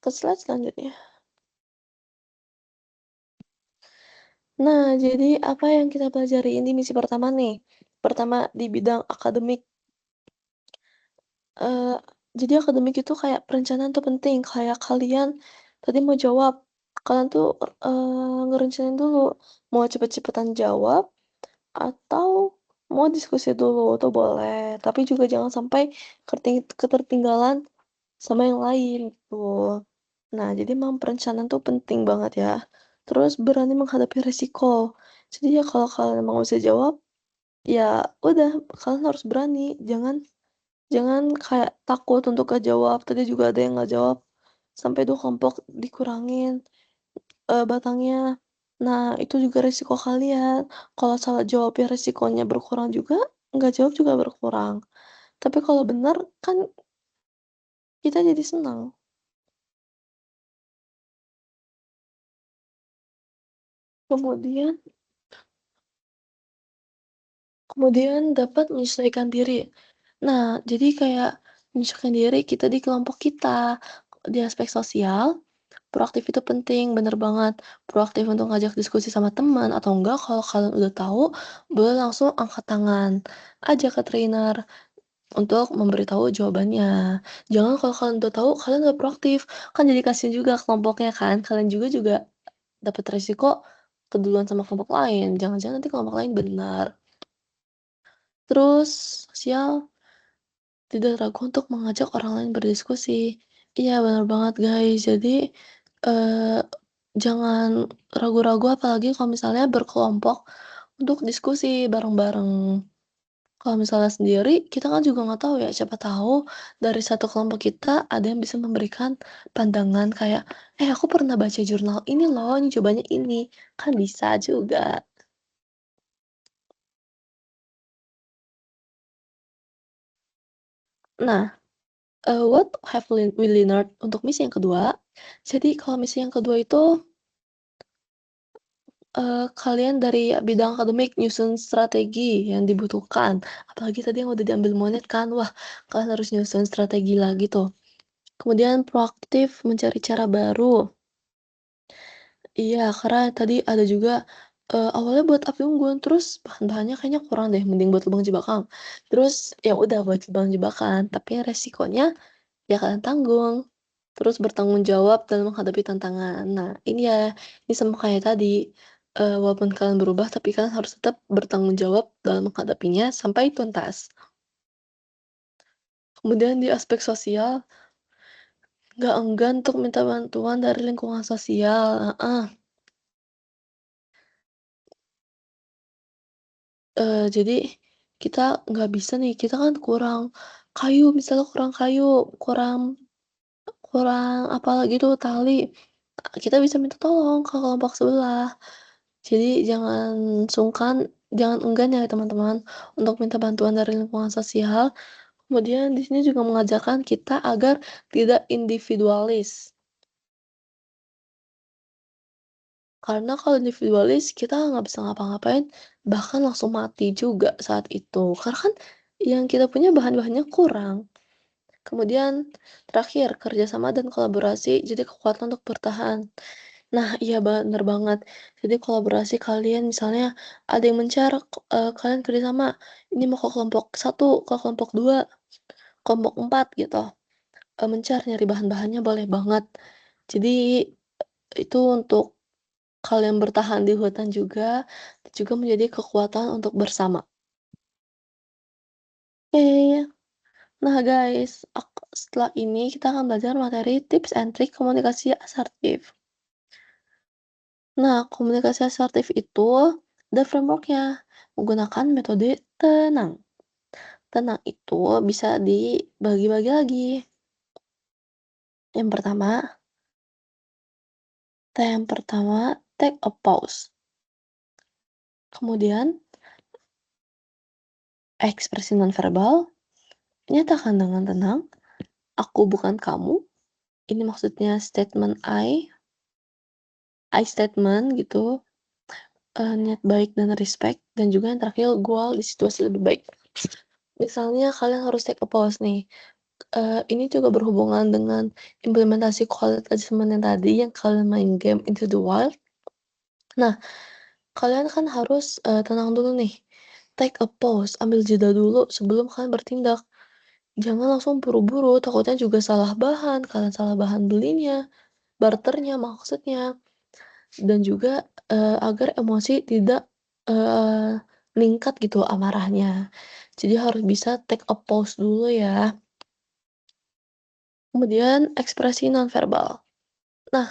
ke slide selanjutnya. Nah, jadi apa yang kita pelajari ini misi pertama nih. Pertama di bidang akademik, eee, jadi akademik itu kayak perencanaan tuh penting, kayak kalian tadi mau jawab, kalian tuh, ngerencanain dulu, mau cepet-cepetan jawab atau mau diskusi dulu tuh boleh, tapi juga jangan sampai ketertinggalan sama yang lain gitu. Nah, jadi memang perencanaan tuh penting banget ya. Terus berani menghadapi resiko. Jadi ya kalau kalian emang nggak bisa jawab, ya udah kalian harus berani. Jangan jangan kayak takut untuk gak jawab. Tadi juga ada yang nggak jawab sampai 2 kelompok dikurangin, batangnya. Nah, itu juga resiko kalian. Kalau salah jawab ya resikonya berkurang juga, nggak jawab juga berkurang. Tapi kalau benar kan kita jadi senang. Kemudian kemudian dapat menyesuaikan diri. Nah, jadi kayak menyesuaikan diri kita di kelompok kita. Di aspek sosial, proaktif itu penting, bener banget. Proaktif untuk ngajak diskusi sama teman atau enggak kalau kalian udah tahu, boleh langsung angkat tangan aja ke trainer untuk memberitahu jawabannya. Jangan kalau kalian udah tahu, kalian nggak proaktif, kan jadi kasihan juga kelompoknya kan. Kalian juga dapat resiko keduluan sama kelompok lain. Jangan-jangan nanti kelompok lain benar. Terus sosial, tidak ragu untuk mengajak orang lain berdiskusi. Iya, benar banget, guys. Jadi, eee, jangan ragu-ragu apalagi kalau misalnya berkelompok untuk diskusi bareng-bareng. Kalau misalnya sendiri, kita kan juga nggak tahu ya, siapa tahu dari satu kelompok kita ada yang bisa memberikan pandangan kayak, "Eh, aku pernah baca jurnal ini loh, ini jawabannya ini." Kan bisa juga. Nah, what have we learned untuk misi yang kedua, jadi kalau misi yang kedua itu, kalian dari bidang akademik nyusun strategi yang dibutuhkan, apalagi tadi yang udah diambil monet kan, wah kalian harus nyusun strategi lagi tuh. Kemudian proaktif mencari cara baru, iya karena tadi ada juga, awalnya buat api unggun terus bahan-bahannya kayaknya kurang deh, mending buat lubang jebakan. Terus ya udah buat lubang jebakan, tapi resikonya ya kalian tanggung. Terus bertanggung jawab dalam menghadapi tantangan. Nah, ini ya, ini sama kayak tadi, walaupun kalian berubah, tapi kalian harus tetap bertanggung jawab dalam menghadapinya sampai tuntas. Kemudian di aspek sosial, nggak enggan untuk minta bantuan dari lingkungan sosial, heeh. Jadi kita nggak bisa nih, kita kan kurang kayu, misalnya kurang kayu, kurang kurang apalagi tuh tali, kita bisa minta tolong ke kelompok sebelah. Jadi jangan sungkan, jangan enggan ya teman-teman untuk minta bantuan dari lingkungan sosial. Kemudian di sini juga mengajarkan kita agar tidak individualis. Karena kalau individualis kita nggak bisa ngapa-ngapain, bahkan langsung mati juga saat itu. Karena kan yang kita punya bahan-bahannya kurang. Kemudian terakhir, kerjasama dan kolaborasi jadi kekuatan untuk bertahan. Nah, iya bener banget. Jadi kolaborasi kalian misalnya ada yang kalian kerjasama, ini mau ke kelompok satu, ke kelompok 2, kelompok 4 gitu, nyari bahan-bahannya boleh banget. Jadi itu untuk kalian bertahan di hutan juga menjadi kekuatan untuk bersama. Oke, nah guys, setelah ini kita akan belajar materi tips and trick komunikasi asertif. Nah, komunikasi asertif itu ada framework-nya, menggunakan metode tenang. Tenang itu bisa dibagi-bagi lagi. Yang pertama, take a pause. Kemudian, ekspresi nonverbal, nyatakan dengan tenang, aku bukan kamu. Ini maksudnya statement I statement gitu, niat baik dan respect, dan juga yang terakhir goal di situasi lebih baik. Misalnya kalian harus take a pause nih. Ini juga berhubungan dengan implementasi quality adjustment yang tadi yang kalian main game Into the Wild. Nah, kalian kan harus, tenang dulu nih, take a pause, ambil jeda dulu sebelum kalian bertindak. Jangan langsung buru-buru, takutnya juga salah bahan, kalian salah bahan belinya, barternya maksudnya. Dan juga, agar emosi tidak, meningkat gitu amarahnya. Jadi harus bisa take a pause dulu ya. Kemudian ekspresi nonverbal. Nah,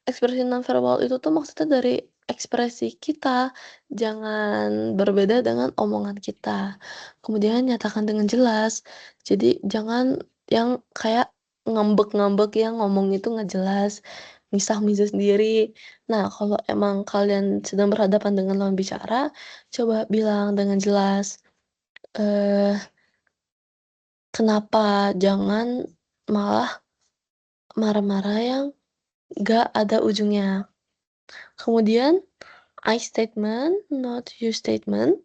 ekspresi nonverbal itu tuh maksudnya dari ekspresi kita, jangan berbeda dengan omongan kita. Kemudian nyatakan dengan jelas. Jadi jangan yang kayak ngambek-ngambek yang ngomong itu nggak jelas, misah-misah sendiri. Nah, kalau emang kalian sedang berhadapan dengan lawan bicara, coba bilang dengan jelas, eee, kenapa, jangan malah marah-marah yang nggak ada ujungnya. Kemudian I statement, not you statement.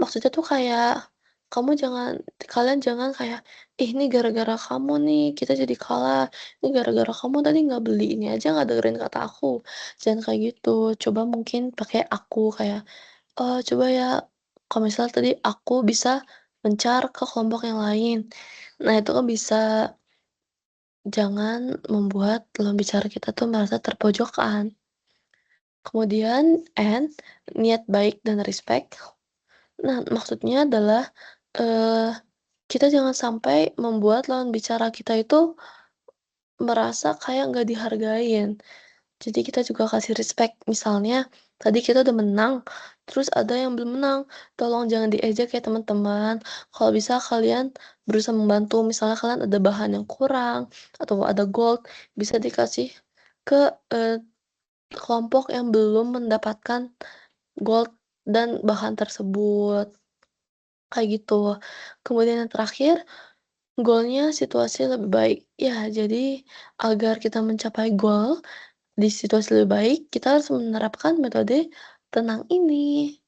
Maksudnya tuh kayak, kalian jangan kayak, "Ih, ini gara-gara kamu nih, kita jadi kalah. Ini gara-gara kamu tadi nggak beli ini aja, nggak dengerin kata aku." Jangan kayak gitu. Coba mungkin pakai aku kayak, coba ya, kalau misal tadi aku bisa mencar ke kelompok yang lain." Nah, itu kan bisa. Jangan membuat lawan bicara kita tuh merasa terpojokkan. Kemudian and, niat baik dan respect. Nah, maksudnya adalah, eee, kita jangan sampai membuat lawan bicara kita itu merasa kayak nggak dihargain. Jadi kita juga kasih respect. Misalnya, tadi kita udah menang, terus ada yang belum menang, tolong jangan diejek ya teman-teman. Kalau bisa kalian berusaha membantu, misalnya kalian ada bahan yang kurang, atau ada gold, bisa dikasih ke, kelompok yang belum mendapatkan gold dan bahan tersebut, kayak gitu. Kemudian yang terakhir, goalnya situasi lebih baik. Ya, jadi agar kita mencapai goal di situasi lebih baik, kita harus menerapkan metode tenang ini.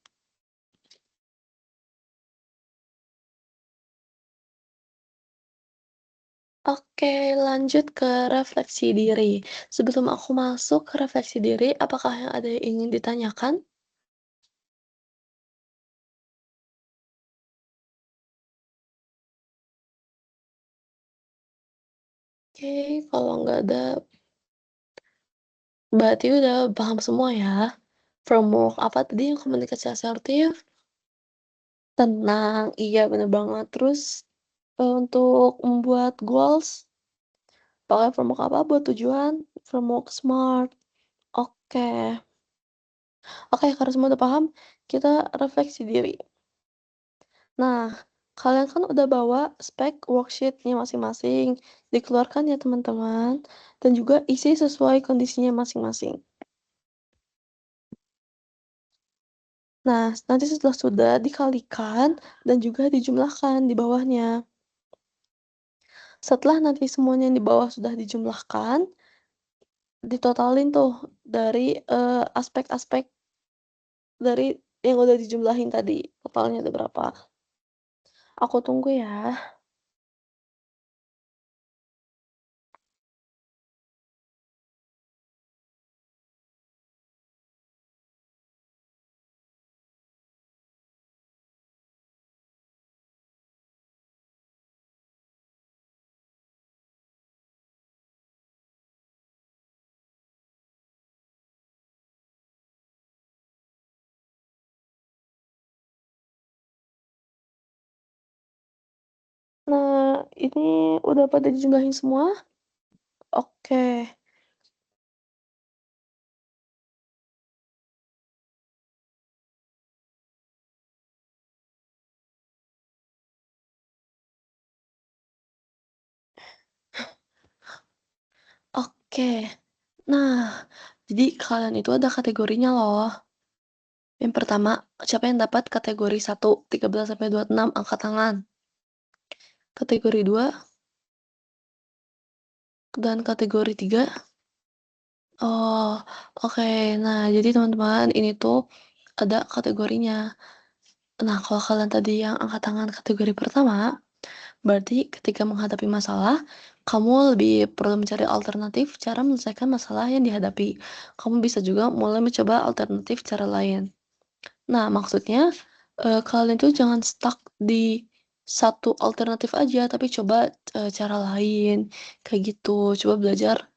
Oke, lanjut ke refleksi diri. Sebelum aku masuk ke refleksi diri, apakah yang ada yang ingin ditanyakan? Oke, kalau nggak ada, berarti udah paham semua ya? Framework apa tadi yang komunikasi asertif? Tenang, iya bener banget. Terus, untuk membuat goals, pakai framework apa buat tujuan? Framework SMART. Oke. Oke, kalau semua udah paham, kita refleksi diri. Nah, kalian kan udah bawa spek worksheet-nya masing-masing, dikeluarkan ya teman-teman, dan juga isi sesuai kondisinya masing-masing. Nah, nanti setelah sudah dikalikan dan juga dijumlahkan di bawahnya. Setelah nanti semuanya yang di bawah sudah dijumlahkan, ditotalin tuh dari, aspek-aspek dari yang udah dijumlahin tadi, totalnya ada berapa. Aku tunggu ya. Nah, ini udah pada dijumlahin semua? Oke. Oke. Nah, jadi kalian itu ada kategorinya loh. Yang pertama, siapa yang dapat kategori 1, 13 sampai 26 angkat tangan. Kategori 2 dan kategori 3. Oh, oke. Nah, jadi teman-teman, ini tuh ada kategorinya. Nah, kalau kalian tadi yang angkat tangan kategori pertama, berarti ketika menghadapi masalah, Kamu lebih perlu mencari alternatif cara menyelesaikan masalah yang dihadapi. Kamu bisa juga mulai mencoba alternatif cara lain. Nah, maksudnya, kalian itu jangan stuck di satu alternatif aja, tapi coba, cara lain, kayak gitu. Coba belajar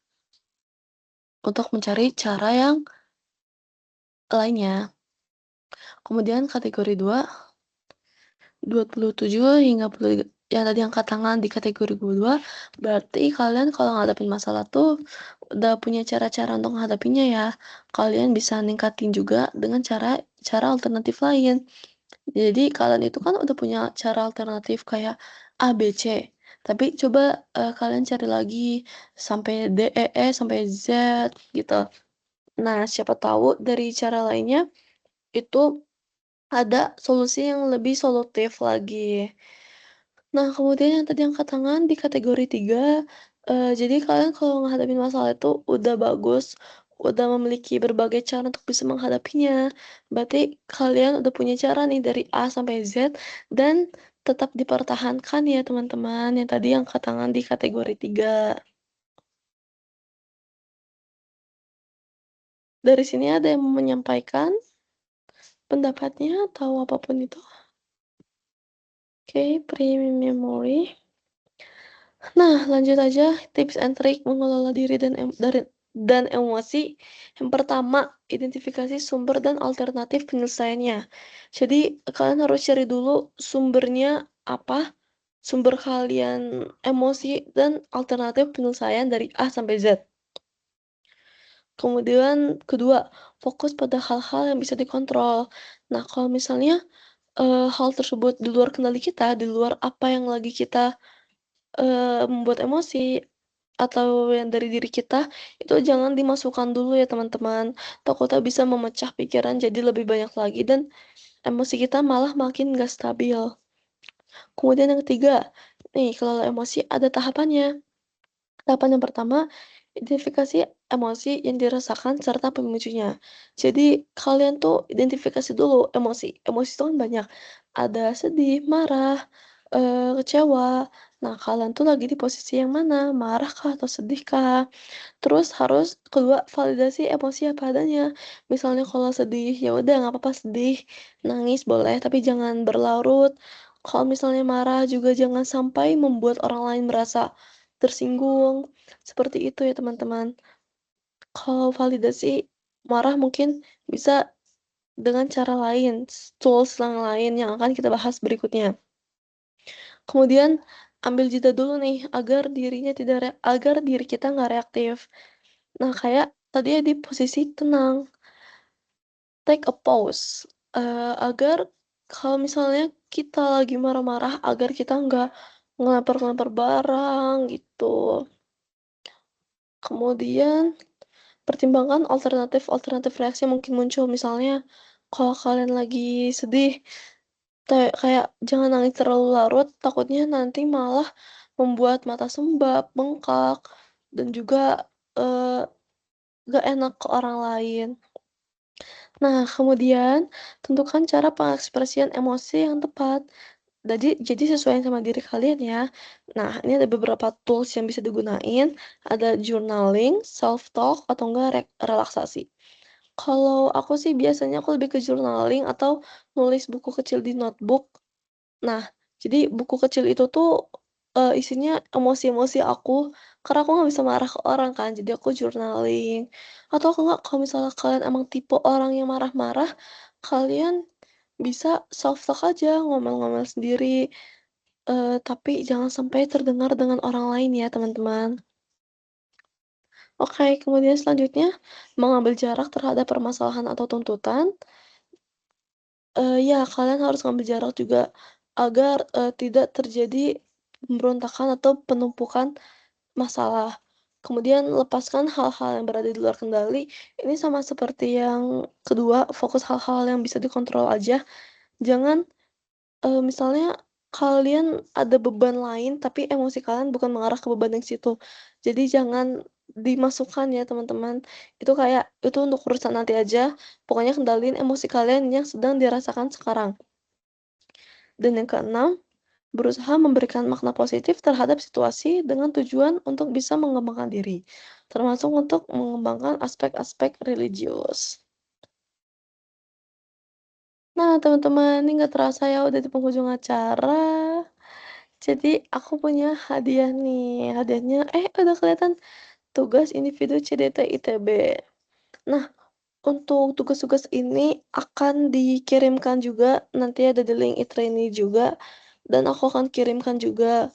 untuk mencari cara yang lainnya. Kemudian kategori 27 hingga puluh yang tadi angkat tangan di kategori kedua, berarti kalian kalau ngadepin masalah tuh udah punya cara-cara untuk menghadapinya ya. Kalian bisa ningkatin juga dengan cara cara alternatif lain. Jadi kalian itu kan udah punya cara alternatif kayak A, B, C. Tapi coba, kalian cari lagi sampai D, E, E, sampai Z gitu. Nah, siapa tahu dari cara lainnya itu ada solusi yang lebih solutif lagi. Nah, kemudian yang tadi angkat tangan di kategori 3, jadi kalian kalau menghadapi masalah itu udah bagus, udah memiliki berbagai cara untuk bisa menghadapinya. Berarti kalian udah punya cara nih dari A sampai Z dan tetap dipertahankan ya teman-teman yang tadi angkat tangan di kategori 3. Dari sini ada yang mau menyampaikan pendapatnya atau apapun itu? Oke, pre-memory. Nah, lanjut aja tips and trik mengelola diri dan emosi. Yang pertama, identifikasi sumber dan alternatif penyelesaiannya. Jadi, kalian harus cari dulu sumbernya apa, sumber kalian emosi dan alternatif penyelesaian dari A sampai Z. Kemudian kedua, fokus pada hal-hal yang bisa dikontrol. Nah, kalau misalnya, hal tersebut di luar kendali kita, di luar apa yang lagi kita membuat emosi atau yang dari diri kita, itu jangan dimasukkan dulu ya teman-teman. Takutnya bisa memecah pikiran jadi lebih banyak lagi dan emosi kita malah makin nggak stabil. Kemudian yang ketiga, nih kelola emosi ada tahapannya. Tahapan yang pertama, identifikasi emosi yang dirasakan serta pemicunya. Jadi kalian tuh identifikasi dulu emosi. Emosi itu kan banyak. Ada sedih, marah, kecewa. Nah, kalian tuh lagi di posisi yang mana? Marah kah atau sedih kah? Terus harus kedua, validasi emosi apa adanya. Misalnya kalau sedih, ya udah nggak apa-apa sedih, nangis boleh, tapi jangan berlarut. Kalau misalnya marah juga jangan sampai membuat orang lain merasa tersinggung. Seperti itu ya teman-teman. Kalau validasi marah mungkin bisa dengan cara lain, tools yang lain yang akan kita bahas berikutnya. Kemudian ambil jeda dulu nih agar diri kita nggak reaktif. Nah, kayak tadi ya di posisi tenang, take a pause, agar kalau misalnya kita lagi marah-marah, agar kita nggak ngelempar-ngelempar barang gitu. Kemudian pertimbangkan alternatif-alternatif reaksi yang mungkin muncul, misalnya kalau kalian lagi sedih, kayak jangan nangis terlalu larut, takutnya nanti malah membuat mata sembab, bengkak, dan juga, nggak enak ke orang lain. Nah, kemudian tentukan cara pengekspresian emosi yang tepat. Jadi sesuaiin sama diri kalian ya. Nah, ini ada beberapa tools yang bisa digunain, ada journaling, self-talk, atau enggak relaksasi. Kalau aku sih biasanya aku lebih ke journaling atau nulis buku kecil di notebook. Nah, jadi buku kecil itu tuh, isinya emosi-emosi aku, karena aku nggak bisa marah ke orang kan, jadi aku journaling. Atau aku nggak kalau misalnya kalian emang tipe orang yang marah-marah, kalian bisa self talk aja, ngomel-ngomel sendiri, tapi jangan sampai terdengar dengan orang lain ya, teman-teman. Oke, kemudian selanjutnya, mengambil jarak terhadap permasalahan atau tuntutan. Ya, kalian harus ngambil jarak juga agar, tidak terjadi pemberontakan atau penumpukan masalah. Kemudian lepaskan hal-hal yang berada di luar kendali. Ini sama seperti yang kedua, fokus hal-hal yang bisa dikontrol aja. Jangan, misalnya kalian ada beban lain, tapi emosi kalian bukan mengarah ke beban yang situ. Jadi jangan dimasukkan ya teman-teman. Itu kayak, itu untuk urusan nanti aja, pokoknya kendaliin emosi kalian yang sedang dirasakan sekarang. Dan yang keenam, berusaha memberikan makna positif terhadap situasi dengan tujuan untuk bisa mengembangkan diri, termasuk untuk mengembangkan aspek-aspek religius. Nah, teman-teman, ini nggak terasa ya udah di penghujung acara. Jadi aku punya hadiah nih, hadiahnya udah kelihatan, tugas individu CDT ITB. Nah, untuk tugas-tugas ini akan dikirimkan juga, nanti ada di link e-training juga, dan aku akan kirimkan juga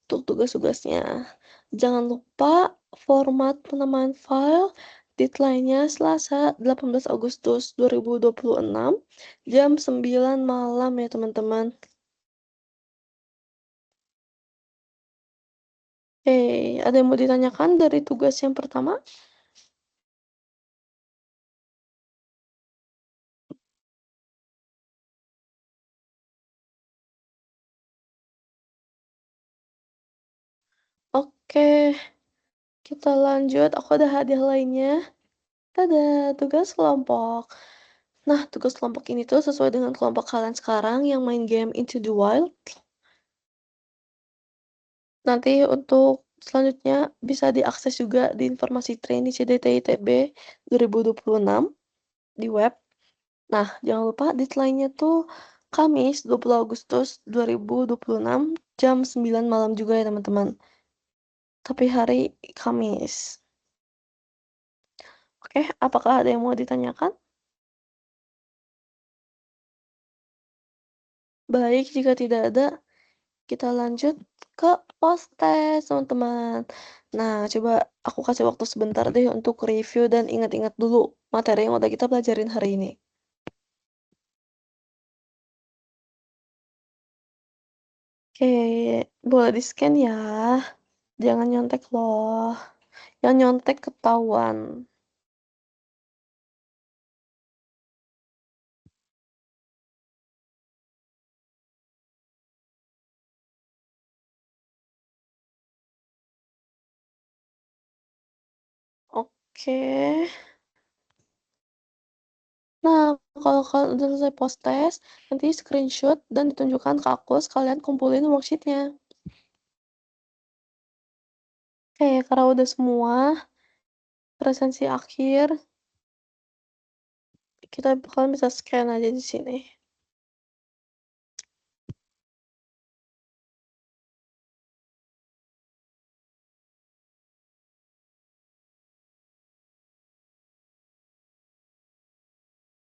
untuk tugas-tugasnya. Jangan lupa format penamaan file, deadline-nya Selasa 18 Agustus 2026 jam 9 malam ya teman-teman. Ada yang mau ditanyakan dari tugas yang pertama? Oke, kita lanjut. Aku ada hadiah lainnya. Tada, tugas kelompok. Nah, tugas kelompok ini tuh sesuai dengan kelompok kalian sekarang yang main game Into the Wild. Nanti untuk selanjutnya bisa diakses juga di informasi training CDT-ITB 2026 di web. Nah, jangan lupa deadline-nya tuh Kamis 20 Agustus 2026 jam 9 malam juga ya teman-teman. Tapi hari Kamis. Oke, apakah ada yang mau ditanyakan? Baik, jika tidak ada, kita lanjut ke post-test, teman-teman. Nah, coba aku kasih waktu sebentar deh untuk review dan ingat-ingat dulu materi yang udah kita pelajarin hari ini. Oke, boleh di-scan ya. Jangan nyontek loh. Yang nyontek ketahuan. Oke. Nah, kalau kalian udah selesai post-test, nanti screenshot dan ditunjukkan ke aku sekalian kumpulin worksheet-nya. Oke, karena udah semua, presensi akhir, kita kalian bisa scan aja di sini.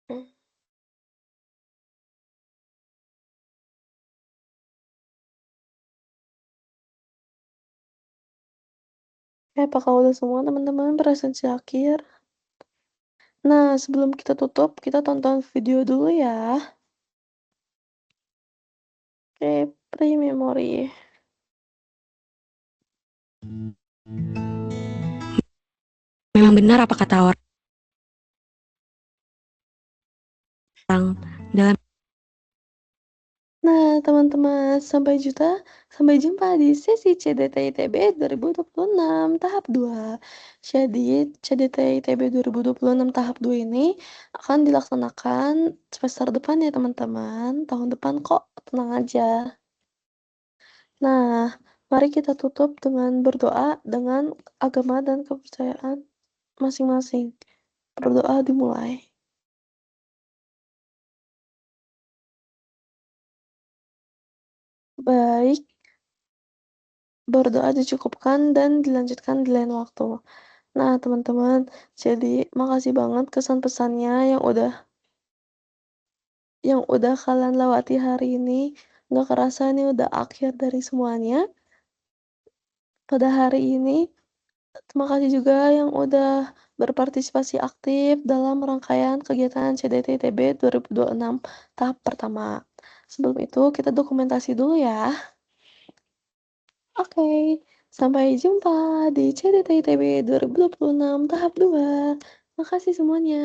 Hmm. Apakah udah semua teman-teman presensi akhir? Nah, sebelum kita tutup, kita tonton video dulu ya. Oke, pre-memory. Memang benar apa kata orang dalam Nah, teman-teman, sampai jumpa di sesi CDT ITB 2026 tahap 2. Jadi, CDT ITB 2026 tahap 2 ini akan dilaksanakan semester depan ya, teman-teman. Tahun depan kok, tenang aja. Nah, mari kita tutup dengan berdoa dengan agama dan kepercayaan masing-masing. Berdoa dimulai. Baik, berdoa dicukupkan dan dilanjutkan di lain waktu. Nah, teman-teman, jadi makasih banget kesan-pesannya yang udah kalian lewati hari ini. Nggak kerasa ini udah akhir dari semuanya pada hari ini. Terima kasih juga yang udah berpartisipasi aktif dalam rangkaian kegiatan CDT-ITB 2026 tahap pertama. Sebelum itu, kita dokumentasi dulu ya. Oke, sampai jumpa di CDT-ITB 2026 tahap 2. Makasih semuanya.